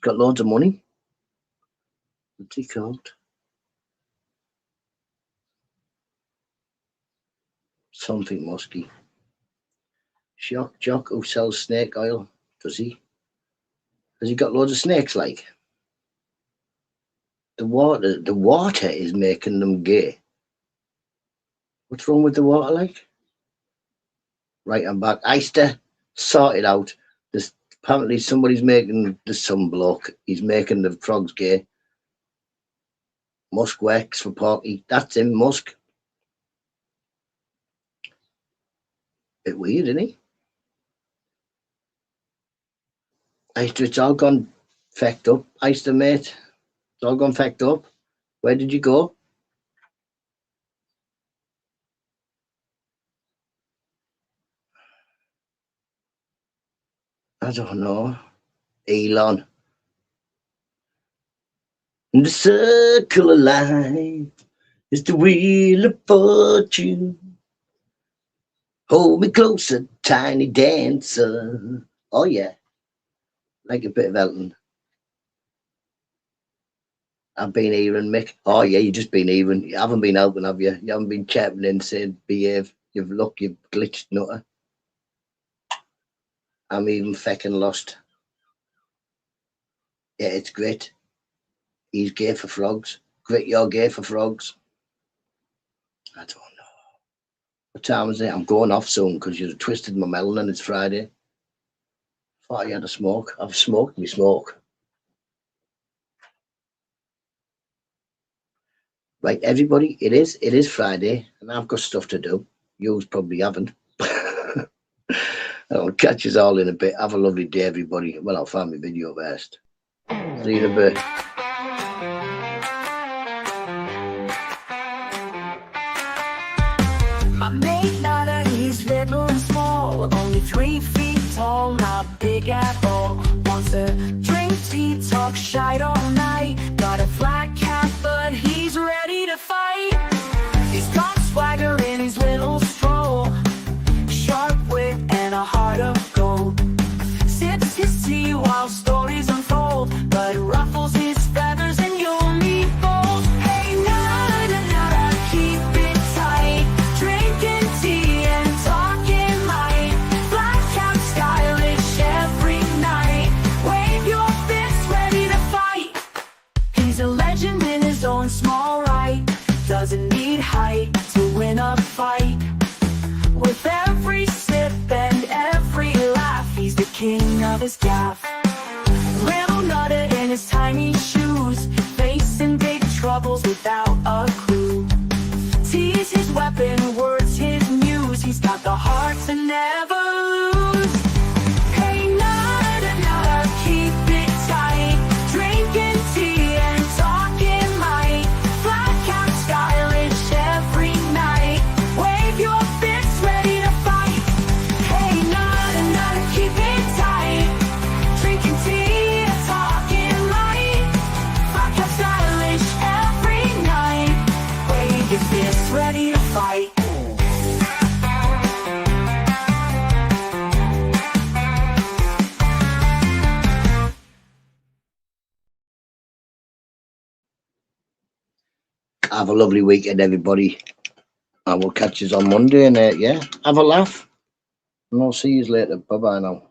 got loads of money. What's he called? Something Musky. Shock Jock who sells snake oil. Does he? Has he got loads of snakes like? The water is making them gay. What's wrong with the water like? Right, I'm back. Eister, sort it out. There's apparently somebody's making the some bloke. He's making the frogs gay. Musk works for Porky. That's him, Musk. Bit weird, isn't he? Eister, it's all gone fecked up. Eister, mate. It's all gone fecked up. Where did you go? I don't know. Elon. The circle of life is the wheel of fortune. Hold me closer, tiny dancer. Oh yeah. Like a bit of Elton. I've been hearing Mick. Oh yeah, you just been hearing. You haven't been helping, have you? You haven't been chirping in saying behave. You've glitched, Nutta. I'm even fecking lost. Yeah, it's great. He's gay for frogs. Great, you're gay for frogs. I don't know. What time is it? I'm going off soon because you've twisted my melon and it's Friday. Thought I had a smoke. I've smoked me smoke. Right, everybody, it is Friday, and I've got stuff to do. You probably haven't. I'll catch us all in a bit. Have a lovely day, everybody. Well, I'll find my video first. See you in a bit. My mate Nutta, he's little and small, only 3 feet tall, not big at all. Wants to drink tea, talk shite all night. Got a flat cap, but he's ready to fight. He's got swagger in his little stroll, sharp wit and a heart of gold. Sips his tea while stories unfold, but ruffles his feathers and you'll meet bold. Hey Nutta, Nutta, keep it tight, drinking tea and talking light. Black cap stylish every night, wave your fists ready to fight. He's a legend in his own small right, doesn't need height to win a fight. With every sip and every laugh, he's the king of his gaff. Little Nutta in his tiny shoes, facing big troubles without a clue. Tea's his weapon, words his muse, he's got the heart to never lose. Hey Nutta, Nutta, keep it tight, drinking tea and talking light. Flat cap stylish every night, wave your fists ready to fight. Hey Nutta, Nutta, keep it tight, drinking tea and talking light. Flat cap stylish every night, wave your fists ready to fight. Have a lovely weekend, everybody. I will catch you on Monday, and yeah, have a laugh. And I'll see you later. Bye bye now.